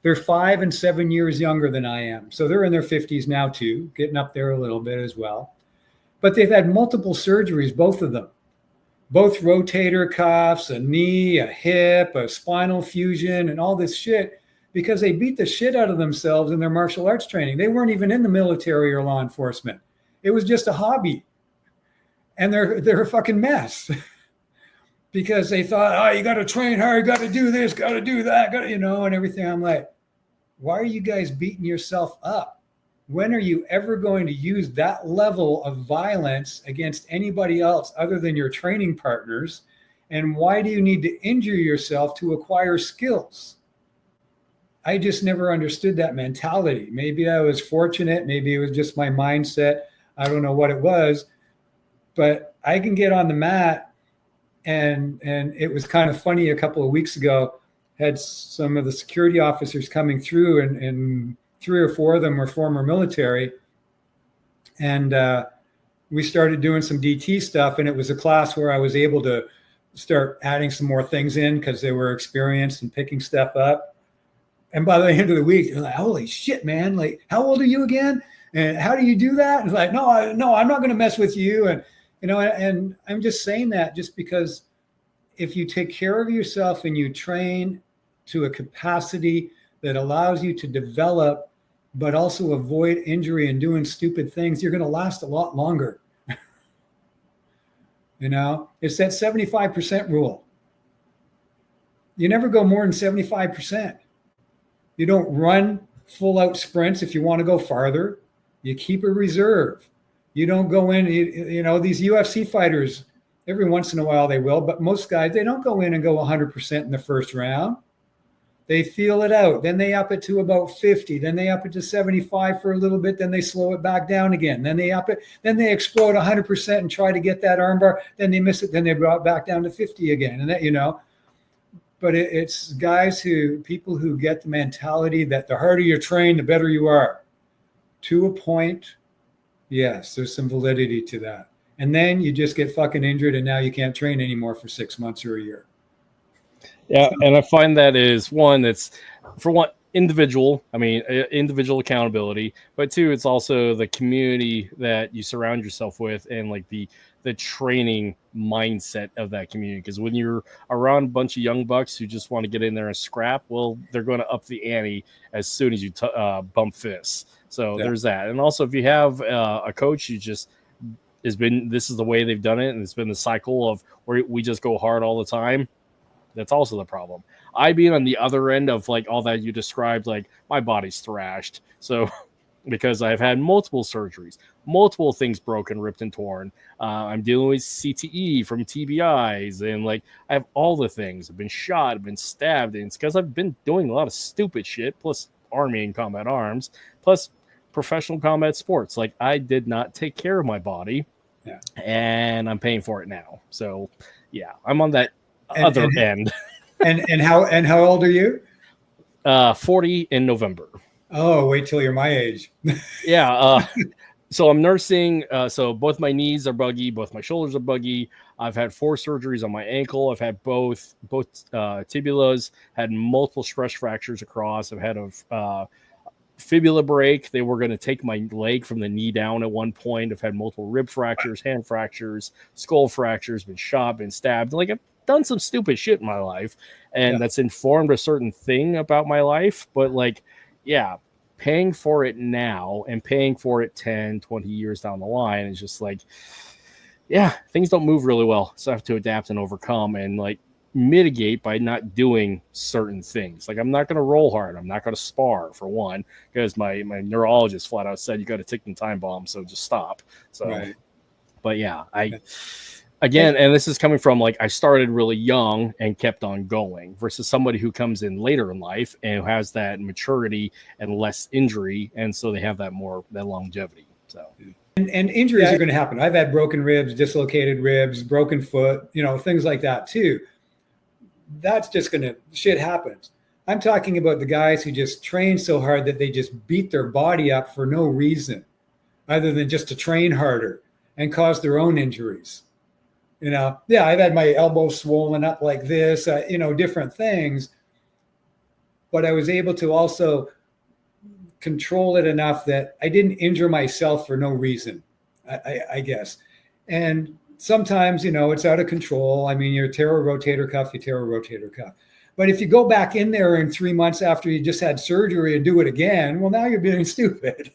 They're 5 and 7 years younger than I am. So they're in their 50s now too, getting up there a little bit as well. But they've had multiple surgeries, both of them. Both rotator cuffs, a knee, a hip, a spinal fusion, and all this shit because they beat the shit out of themselves in their martial arts training. They weren't even in the military or law enforcement. It was just a hobby. And they're a fucking mess. Because they thought, oh, you got to train hard, got to do this, got to do that, and everything. I'm like, why are you guys beating yourself up? When are you ever going to use that level of violence against anybody else other than your training partners? And why do you need to injure yourself to acquire skills? I just never understood that mentality. Maybe I was fortunate. Maybe it was just my mindset. I don't know what it was. But I can get on the mat. And it was kind of funny a couple of weeks ago, had some of the security officers coming through and 3 or 4 of them were former military. And we started doing some DT stuff. And it was a class where I was able to start adding some more things in because they were experienced and picking stuff up. And by the end of the week, they're like, holy shit, man. Like, how old are you again? And how do you do that? And it's like, no, I'm not going to mess with you. And and I'm just saying that just because if you take care of yourself and you train to a capacity that allows you to develop, but also avoid injury and doing stupid things, you're going to last a lot longer. It's that 75% rule. You never go more than 75%. You don't run full out sprints if you want to go farther. You keep a reserve. You don't go in, these UFC fighters, every once in a while they will, but most guys, they don't go in and go 100% in the first round. They feel it out. Then they up it to about 50. Then they up it to 75 for a little bit. Then they slow it back down again. Then they up it. Then they explode 100% and try to get that armbar. Then they miss it. Then they brought it back down to 50 again. And that, but it's people who get the mentality that the harder you train, the better you are. To a point, yes, there's some validity to that. And then you just get fucking injured and now you can't train anymore for 6 months or a year. Yeah, and I find that is one, it's for one, individual. I mean, individual accountability, but two, it's also the community that you surround yourself with, and like the training mindset of that community. Because when you're around a bunch of young bucks who just want to get in there and scrap, well, they're going to up the ante as soon as you bump fists. So Yeah. there's that. And also, if you have a coach who just this is the way they've done it, and it's been the cycle of where we just go hard all the time, that's also the problem. I being on the other end of like all that you described, like my body's thrashed. So because I've had multiple surgeries, multiple things broken, ripped, and torn. I'm dealing with CTE from TBIs, and like I have all the things. I've been shot, I've been stabbed, and it's because I've been doing a lot of stupid shit, plus Army and combat arms, plus professional combat sports. Like I did not take care of my body, and I'm paying for it now. So yeah, I'm on that other end. And how old are you? 40 in November. Oh, wait till you're my age. Yeah. So I'm nursing. So both my knees are buggy. Both my shoulders are buggy. I've had 4 surgeries on my ankle. I've had both tibulas, had multiple stress fractures across. I've had a fibula break. They were going to take my leg from the knee down at one point. I've had multiple rib fractures, hand fractures, skull fractures, been shot, been stabbed. Like I've done some stupid shit in my life, and that's informed a certain thing about my life. But like, yeah, paying for it now and paying for it 10, 20 years down the line is just like, yeah, things don't move really well. So I have to adapt and overcome and like mitigate by not doing certain things. Like I'm not going to roll hard. I'm not going to spar for one, because my neurologist flat out said you got a ticking time bomb. So just stop. So, but yeah, again, and this is coming from like I started really young and kept on going versus somebody who comes in later in life and who has that maturity and less injury, and so they have that longevity. So and injuries are going to happen. I've had broken ribs, dislocated ribs, broken foot, things like that too. That's just shit happens. I'm talking about the guys who just train so hard that they just beat their body up for no reason other than just to train harder and cause their own injuries. I've had my elbow swollen up like this, different things, but I was able to also control it enough that I didn't injure myself for no reason, I guess. And sometimes, it's out of control. I mean, you tear a rotator cuff. But if you go back in there in 3 months after you just had surgery and do it again, well, now you're being stupid.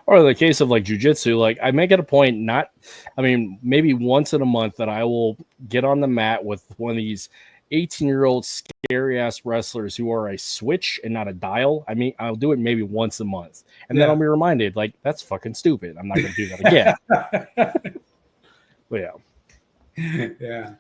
Or the case of like jujitsu, like I make it a point maybe once in a month that I will get on the mat with one of these 18-year-old scary ass wrestlers who are a switch and not a dial. I mean, I'll do it maybe once a month, and then I'll be reminded, like, that's fucking stupid. I'm not going to do that again. But yeah.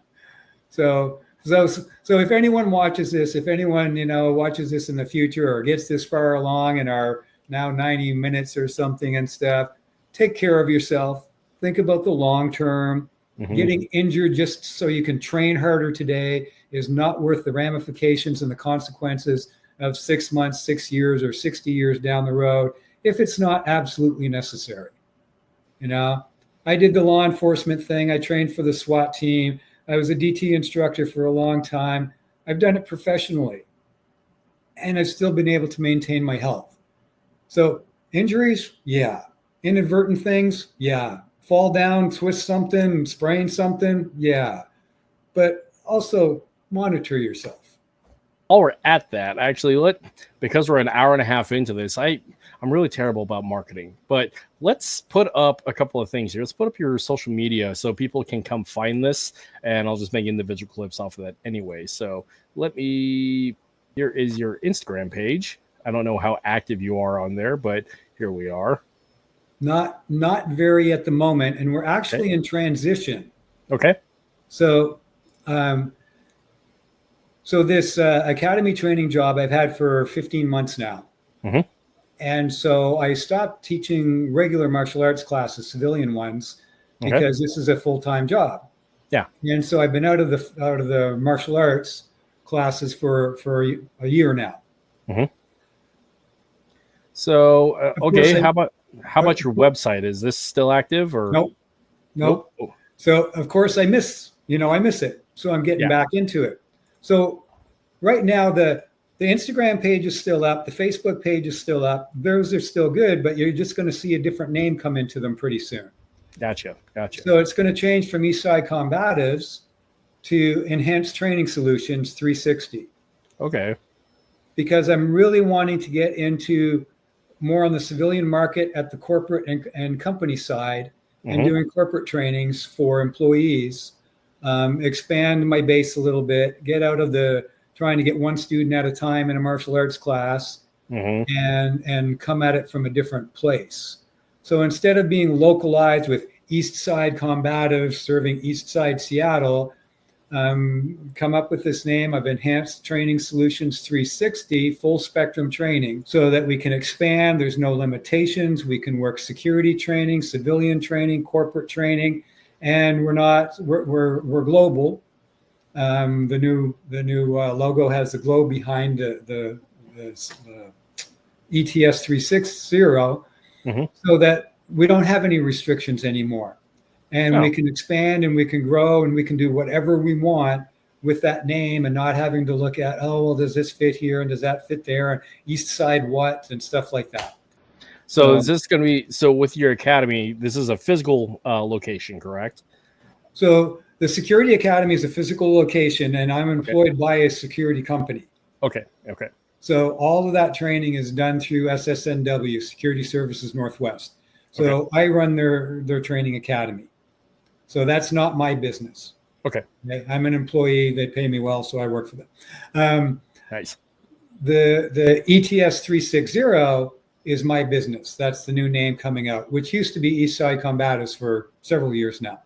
So if anyone watches this, watches this in the future or gets this far along in our now 90 minutes or something and stuff, take care of yourself. Think about the long term. Mm-hmm. Getting injured just so you can train harder today is not worth the ramifications and the consequences of 6 months, 6 years, or 60 years down the road if it's not absolutely necessary. I did the law enforcement thing. I trained for the SWAT team. I was a DT instructor for a long time. I've done it professionally, and I've still been able to maintain my health. So injuries, yeah. Inadvertent things, yeah. Fall down, twist something, sprain something, yeah. But also monitor yourself. While we're at that, actually, because we're an hour and a half into this, I'm really terrible about marketing, but let's put up a couple of things here. Let's put up your social media so people can come find this, and I'll just make individual clips off of that anyway. So here is your Instagram page. I don't know how active you are on there, but here we are. Not very at the moment, and we're actually in transition. Okay. So this academy training job I've had for 15 months now. Mm-hmm. And so I stopped teaching regular martial arts classes, civilian ones, because this is a full-time job. Yeah. And so I've been out of the martial arts classes for a year now. Mm-hmm. So, how about your website? Is this still active or? Nope. Oh. So of course I miss it. So I'm getting back into it. So right now the The Instagram page is still up. The Facebook page is still up. Those are still good, but you're just going to see a different name come into them pretty soon. Gotcha. So it's going to change from Eastside Combatives to Enhanced Training Solutions 360. Okay. Because I'm really wanting to get into more on the civilian market at the corporate and company side, and doing corporate trainings for employees, expand my base a little bit, get out of the trying to get one student at a time in a martial arts class, and come at it from a different place. So instead of being localized with Eastside Combatives serving Eastside Seattle, come up with this name of Enhanced Training Solutions 360, full spectrum training, so that we can expand. There's no limitations. We can work security training, civilian training, corporate training, and we're global. The new logo has the globe behind the ETS 360, so that we don't have any restrictions anymore. And we can expand and we can grow and we can do whatever we want with that name, and not having to look at, oh, well, does this fit here and does that fit there, and East Side what, and stuff like that. So is this going to be, so with your academy, this is a physical location, correct? So the Security Academy is a physical location, and I'm employed by a security company. Okay. So all of that training is done through SSNW, Security Services Northwest. So I run their training academy. So that's not my business. Okay. I'm an employee. They pay me well, so I work for them. Nice. The ETS 360 is my business. That's the new name coming out, which used to be Eastside Combatives for several years now.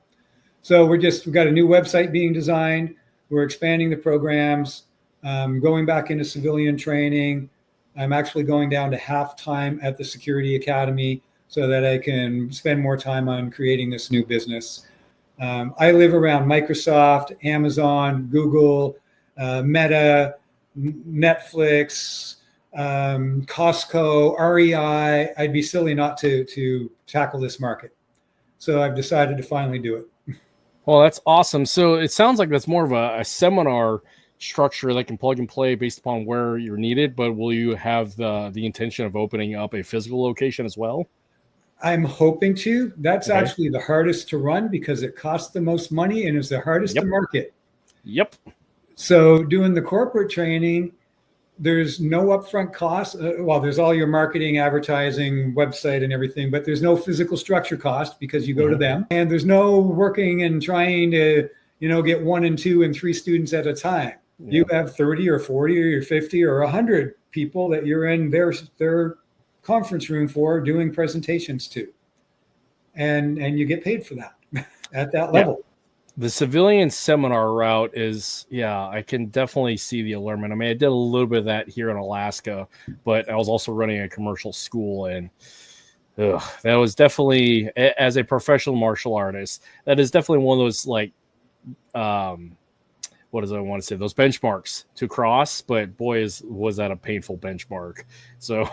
So we've got a new website being designed. We're expanding the programs, going back into civilian training. I'm actually going down to half-time at the Security Academy so that I can spend more time on creating this new business. I live around Microsoft, Amazon, Google, Meta, Netflix, Costco, REI. I'd be silly not to tackle this market. So I've decided to finally do it. Well, that's awesome. So it sounds like that's more of a seminar structure that can plug and play based upon where you're needed, but will you have the intention of opening up a physical location as well? I'm hoping to. That's actually the hardest to run because it costs the most money and is the hardest to market. Yep. So doing the corporate training, there's no upfront cost. Well, there's all your marketing, advertising, website, and everything, but there's no physical structure cost because you go to them. And there's no working and trying to, get 1 and 2 and 3 students at a time. Yeah. You have 30 or 40 or 50 or 100 people that you're in their conference room for doing presentations to. And you get paid for that at that level. Yeah. The civilian seminar route is, I can definitely see the allurement. I mean, I did a little bit of that here in Alaska, but I was also running a commercial school, and that was definitely, as a professional martial artist, that is definitely one of those, like, what does I want to say? Those benchmarks to cross, but boy, was that a painful benchmark. So,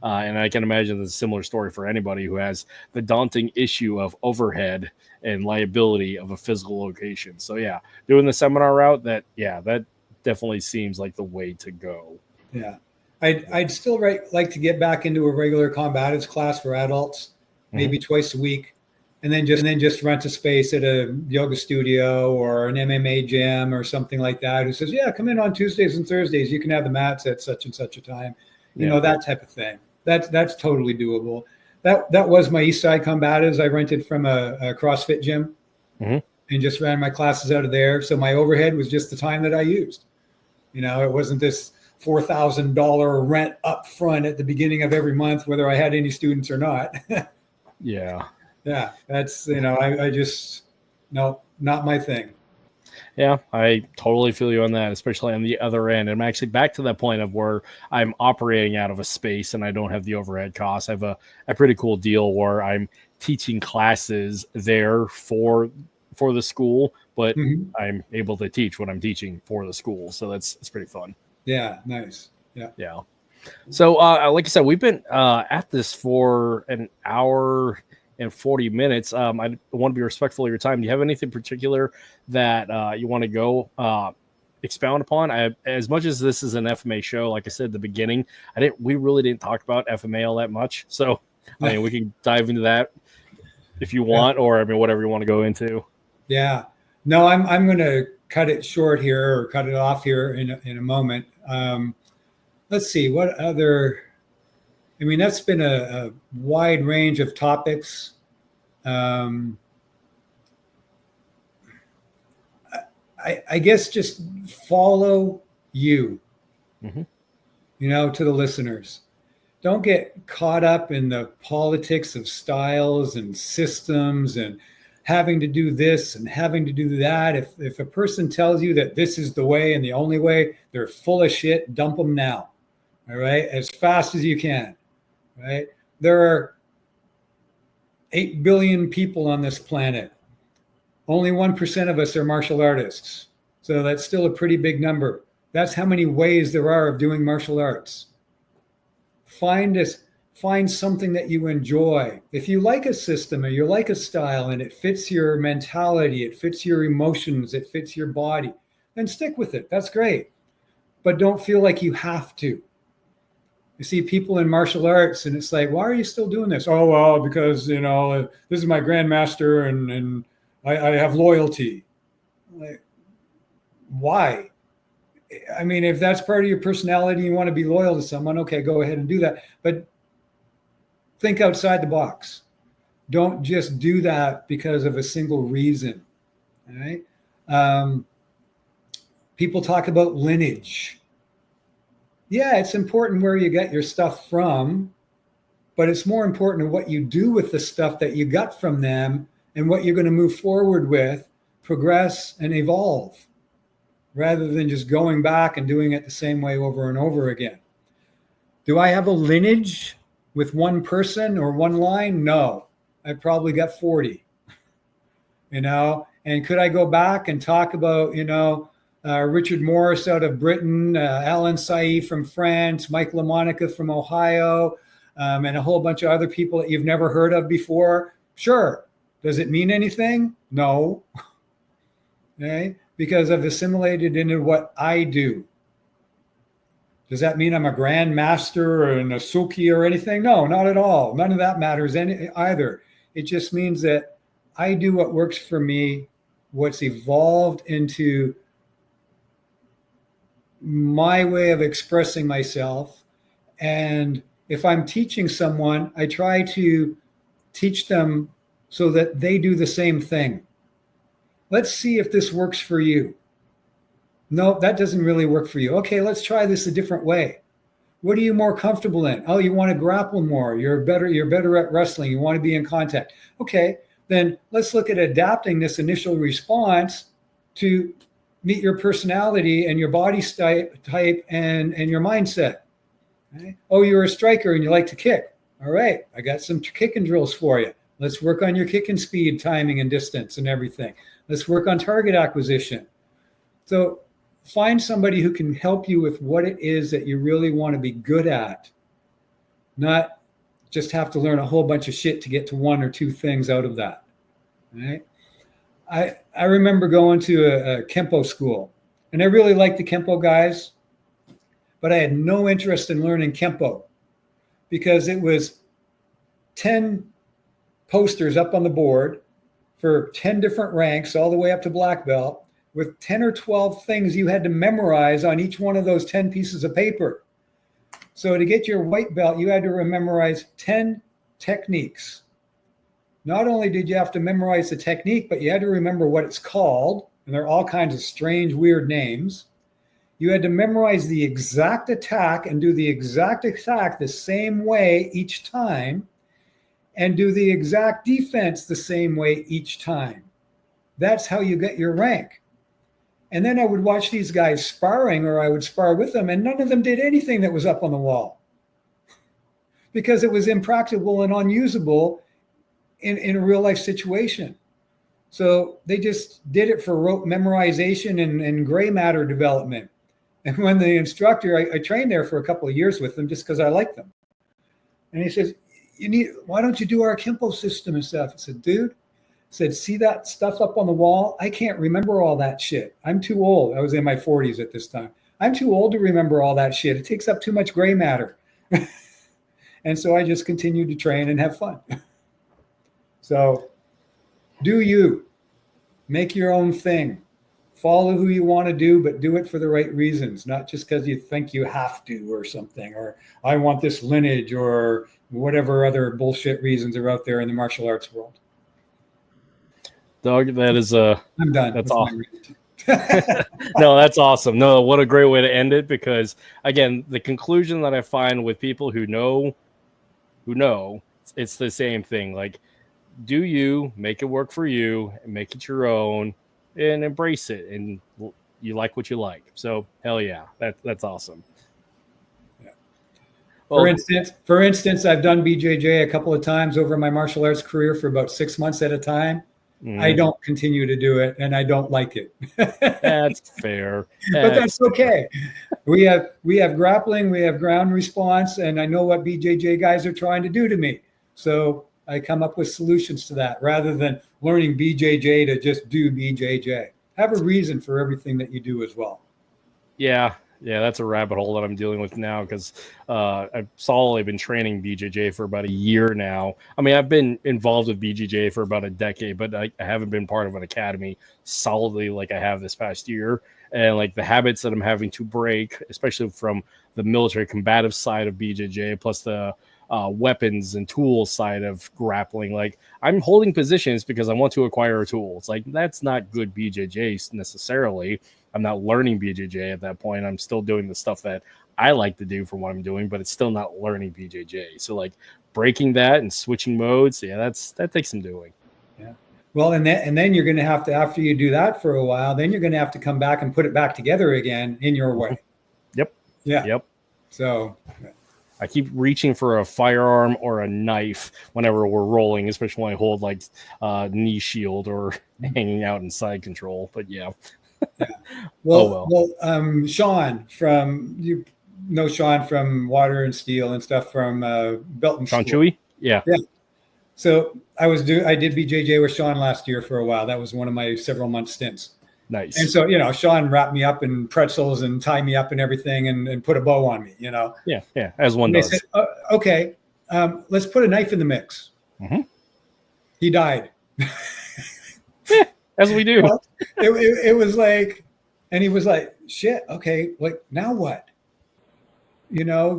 and I can imagine it's a similar story for anybody who has the daunting issue of overhead and liability of a physical location. So doing the seminar route, that definitely seems like the way to go. Yeah. I'd still like to get back into a regular combatives class for adults, maybe twice a week, and then just rent a space at a yoga studio or an MMA gym or something like that who says, come in on Tuesdays and Thursdays. You can have the mats at such and such a time, that type of thing. That's totally doable. That was my Eastside Combatives. I rented from a CrossFit gym and just ran my classes out of there. So my overhead was just the time that I used. It wasn't this $4,000 rent up front at the beginning of every month, whether I had any students or not. Yeah, that's, I just, no, not my thing. Yeah, I totally feel you on that, especially on the other end. I'm actually back to that point of where I'm operating out of a space and I don't have the overhead costs. I have a pretty cool deal where I'm teaching classes there for the school, but I'm able to teach what I'm teaching for the school. So it's pretty fun. Yeah, nice. Yeah. So like I said, we've been at this for an hour and 40 minutes. I want to be respectful of your time. Do you have anything particular that you want to go expound upon. As much as this is an FMA show, like I said at the beginning, we really didn't talk about FMA all that much. So I mean, we can dive into that if you want, or I mean, whatever you want to go into. Yeah. No, I'm going to cut it short here, or cut it off here in a moment. Let's see what other. I mean, that's been a wide range of topics. I guess just follow you, to the listeners. Don't get caught up in the politics of styles and systems and having to do this and having to do that. If a person tells you that this is the way and the only way, they're full of shit. Dump them now. All right. As fast as you can. Right. There are 8 billion people on this planet. Only 1% of us are martial artists. So that's still a pretty big number. That's how many ways there are of doing martial arts. Find something that you enjoy. If you like a system or you like a style and it fits your mentality, it fits your emotions, it fits your body, then stick with it. That's great. But don't feel like you have to. You see people in martial arts and it's like, why are you still doing this? Oh, well, because, this is my grandmaster and I have loyalty. Like, why? I mean, if that's part of your personality, you want to be loyal to someone, okay, go ahead and do that. But think outside the box. Don't just do that because of a single reason. All right? People talk about lineage. Yeah, it's important where you get your stuff from, but it's more important what you do with the stuff that you got from them and what you're going to move forward with, progress, and evolve, rather than just going back and doing it the same way over and over again. Do I have a lineage with one person or one line? No, I probably got 40, and could I go back and talk about, Richard Morris out of Britain, Alan Saï from France, Mike LaMonica from Ohio, and a whole bunch of other people that you've never heard of before? Sure. Does it mean anything? No. Okay. Because I've assimilated into what I do. Does that mean I'm a grand master or an Asuki or anything? No, not at all. None of that matters either. It just means that I do what works for me, what's evolved into my way of expressing myself. And if I'm teaching someone, I try to teach them so that they do the same thing. Let's see if this works for you. No, that doesn't really work for you. Okay, let's try this a different way. What are you more comfortable in? Oh, you want to grapple more. You're better at wrestling. You want to be in contact. Okay, then let's look at adapting this initial response to meet your personality and your body type and your mindset. Okay? Oh, you're a striker and you like to kick. All right, I got some kicking drills for you. Let's work on your kicking speed, timing, and distance and everything. Let's work on target acquisition. So find somebody who can help you with what it is that you really want to be good at, not just have to learn a whole bunch of shit to get to one or two things out of that. All right? I remember going to a Kempo school, and I really liked the Kempo guys, but I had no interest in learning Kempo because it was 10 posters up on the board for 10 different ranks all the way up to black belt with 10 or 12 things you had to memorize on each one of those 10 pieces of paper. So to get your white belt, you had to memorize 10 techniques. Not only did you have to memorize the technique, but you had to remember what it's called, and there are all kinds of strange, weird names. You had to memorize the exact attack and do the exact attack the same way each time, and do the exact defense the same way each time. That's how you get your rank. And then I would watch these guys sparring, or I would spar with them, and none of them did anything that was up on the wall because it was impractical and unusable in a real life situation. So they just did it for rote memorization and gray matter development. And when the instructor, I trained there for a couple of years with them just because I liked them. And he says, why don't you do our Kempo system and stuff? I said, dude, said, see that stuff up on the wall? I can't remember all that shit. I'm too old. I was in my 40s at this time. I'm too old to remember all that shit. It takes up too much gray matter. And so I just continued to train and have fun. So do you. Make your own thing. Follow who you want to do, but do it for the right reasons, not just because you think you have to or something, or I want this lineage or whatever other bullshit reasons are out there in the martial arts world. Doug, I'm done. That's awesome. No, that's awesome. No, what a great way to end it, because again, the conclusion that I find with people who know, it's the same thing. Like, do you, make it work for you, and make it your own, and embrace it, and you like what you like. So hell yeah, that's awesome. Yeah. Well, for instance, I've done BJJ a couple of times over my martial arts career for about 6 months at a time. I don't continue to do it, and I don't like it. That's fair. But that's okay. We have grappling, we have ground response, and I know what BJJ guys are trying to do to me. So I come up with solutions to that rather than learning BJJ to just do BJJ. Have a reason for everything that you do as well. Yeah, that's a rabbit hole that I'm dealing with now, because I've solidly been training BJJ for about a year now. I mean, I've been involved with BJJ for about a decade, but I haven't been part of an academy solidly like I have this past year. And like the habits that I'm having to break, especially from the military combative side of BJJ, plus the weapons and tools side of grappling. Like, I'm holding positions because I want to acquire a tool. It's like, that's not good BJJ necessarily. I'm not learning BJJ at that point. I'm still doing the stuff that I like to do for what I'm doing, but it's still not learning BJJ. So like breaking that and switching modes, that takes some doing. Yeah. Well, and then you're going to have to, after you do that for a while, then you're going to have to come back and put it back together again in your way. Yep. Yeah. Yep. So I keep reaching for a firearm or a knife whenever we're rolling, especially when I hold like knee shield or hanging out in side control. But yeah. Well, Sean from Sean from Water and Steel and stuff from Belton. Sean Chewy? Yeah. So I did BJJ with Sean last year for a while. That was one of my several month stints. Nice. And so, Sean wrapped me up in pretzels and tied me up and everything and put a bow on me, Yeah, as one does. They said, okay, let's put a knife in the mix. Mm-hmm. He died. As we do. Well, it was like, and he was like, shit, okay, like now what?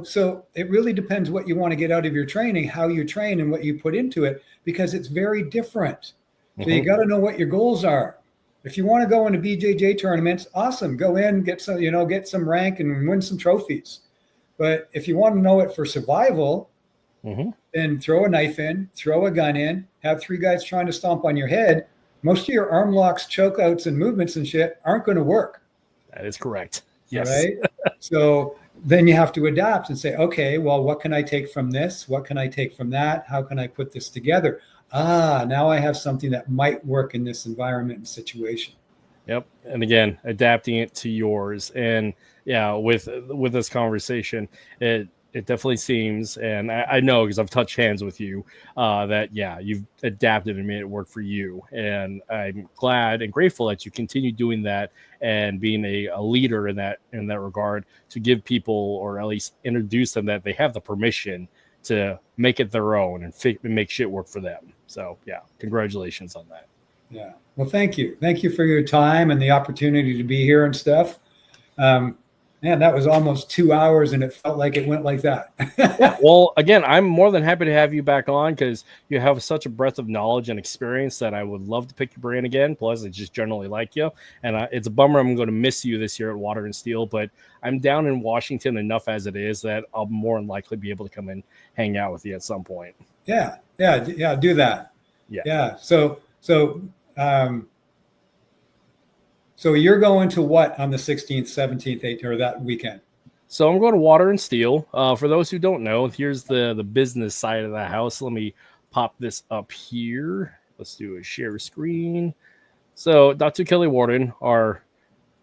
So it really depends what you want to get out of your training, how you train and what you put into it, because it's very different. So you got to know what your goals are. If you want to go into BJJ tournaments, awesome. Go in, get some rank and win some trophies. But if you want to know it for survival, then throw a knife in, throw a gun in, have 3 guys trying to stomp on your head. Most of your arm locks, chokeouts, and movements and shit aren't going to work. That is correct. Yes. Right? So then you have to adapt and say, okay, well, what can I take from this? What can I take from that? How can I put this together? Now I have something that might work in this environment and situation. Yep. And again, adapting it to yours. And yeah, with this conversation, it definitely seems, and I know because I've touched hands with you, that you've adapted and made it work for you. And I'm glad and grateful that you continue doing that and being a leader in that regard, to give people, or at least introduce them, that they have the permission to make it their own and make shit work for them. So yeah, congratulations on that. Yeah. Well, thank you. Thank you for your time and the opportunity to be here and stuff. Man, that was almost 2 hours and it felt like it went like that. Yeah, well, again, I'm more than happy to have you back on, because you have such a breadth of knowledge and experience that I would love to pick your brain again. Plus, I just generally like you. And it's a bummer I'm going to miss you this year at Water and Steel, but I'm down in Washington enough as it is that I'll more than likely be able to come and hang out with you at some point. Yeah, do that. Yeah. So you're going to what on the 16th, 17th, 18th, or that weekend? So I'm going to Water and Steel. For those who don't know, here's the business side of the house. Let me pop this up here. Let's do a share screen. So Dr. Kelly Warden, our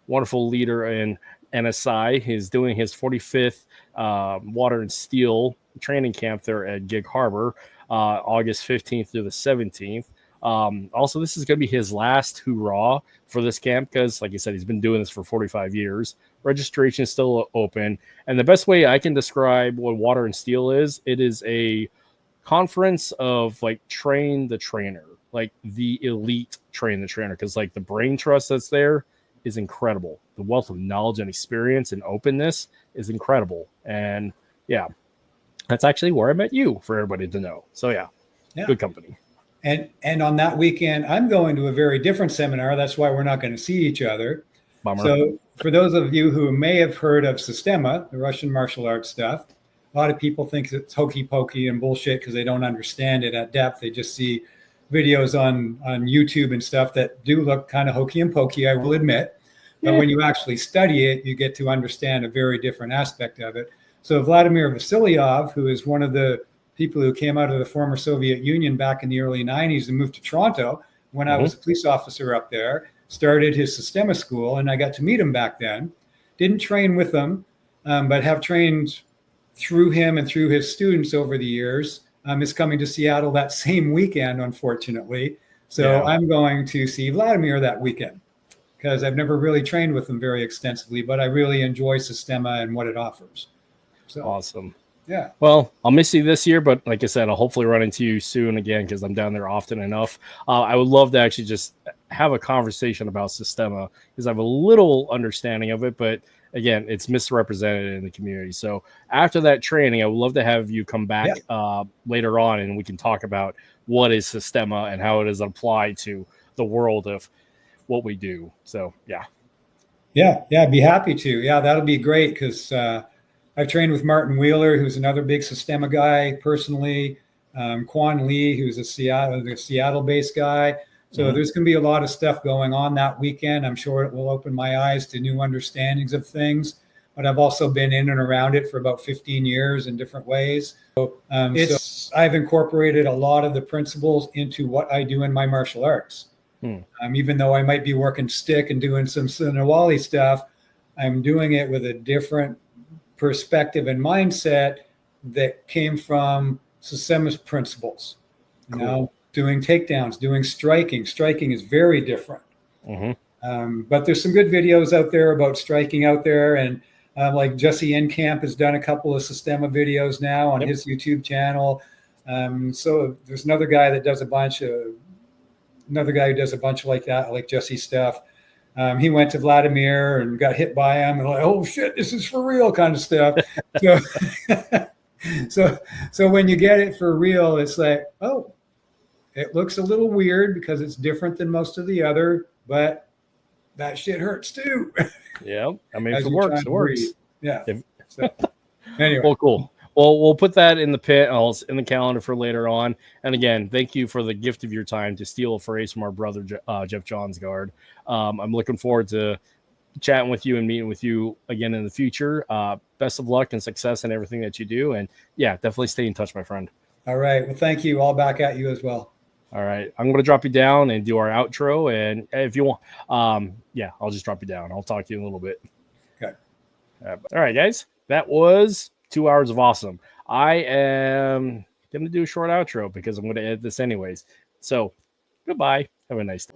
wonderful leader in NSI, is doing his 45th Water and Steel training camp there at Gig Harbor, August 15th through the 17th. Also, this is going to be his last hoorah for this camp because, like I said, he's been doing this for 45 years. Registration is still open. And the best way I can describe what Water and Steel is, it is a conference of like train the trainer, like the elite train the trainer, because like the brain trust that's there is incredible. The wealth of knowledge and experience and openness is incredible. And yeah, that's actually where I met you, for everybody to know. So yeah. Good company. And on that weekend, I'm going to a very different seminar. That's why we're not going to see each other. Bummer. So for those of you who may have heard of Systema, the Russian martial arts stuff, a lot of people think it's hokey pokey and bullshit because they don't understand it at depth. They just see videos on YouTube and stuff that do look kind of hokey and pokey, I will admit. But when you actually study it, you get to understand a very different aspect of it. So Vladimir Vasilyov, who is one of the people who came out of the former Soviet Union back in the early 90s and moved to Toronto when I was a police officer up there, started his Systema school, and I got to meet him back then. Didn't train with him, but have trained through him and through his students over the years. Is coming to Seattle that same weekend, unfortunately. So I'm going to see Vladimir that weekend because I've never really trained with him very extensively, but I really enjoy Systema and what it offers. So awesome. Yeah. Well, I'll miss you this year, but like I said, I'll hopefully run into you soon again because I'm down there often enough. I would love to actually just have a conversation about Systema because I have a little understanding of it, but again, it's misrepresented in the community. So after that training, I would love to have you come back later on and we can talk about what is Systema and how it is applied to the world of what we do. So, Yeah, I'd be happy to. Yeah, that'll be great because I've trained with Martin Wheeler, who's another big Systema guy personally, Quan Lee, who's a Seattle-based guy. So there's going to be a lot of stuff going on that weekend. I'm sure it will open my eyes to new understandings of things. But I've also been in and around it for about 15 years in different ways. So I've incorporated a lot of the principles into what I do in my martial arts. Even though I might be working stick and doing some Sinawali stuff, I'm doing it with a different perspective and mindset that came from Systema's principles. You know, doing takedowns, doing striking. Striking is very different. But there's some good videos out there about striking out there. And like Jesse Enkamp has done a couple of Systema videos now on his YouTube channel. So there's another guy who does a bunch like that, like Jesse stuff. He went to Vladimir and got hit by him and like, oh shit, this is for real kind of stuff. So when you get it for real, it's like, oh, it looks a little weird because it's different than most of the other, but that shit hurts too. Yeah. I mean, if it works, it works. Yeah. So, anyway. Well, cool. Well, we'll put that in the pit. In the calendar for later on. And again, thank you for the gift of your time to steal a phrase from our brother, Jeff Johnsgard. I'm looking forward to chatting with you and meeting with you again in the future. Best of luck and success in everything that you do. And yeah, definitely stay in touch, my friend. All right. Well, thank you. All back at you as well. All right. I'm going to drop you down and do our outro. And if you want, I'll just drop you down. I'll talk to you in a little bit. Okay. All right, guys. That was 2 hours of awesome. I am going to do a short outro because I'm going to edit this anyways. So goodbye. Have a nice day.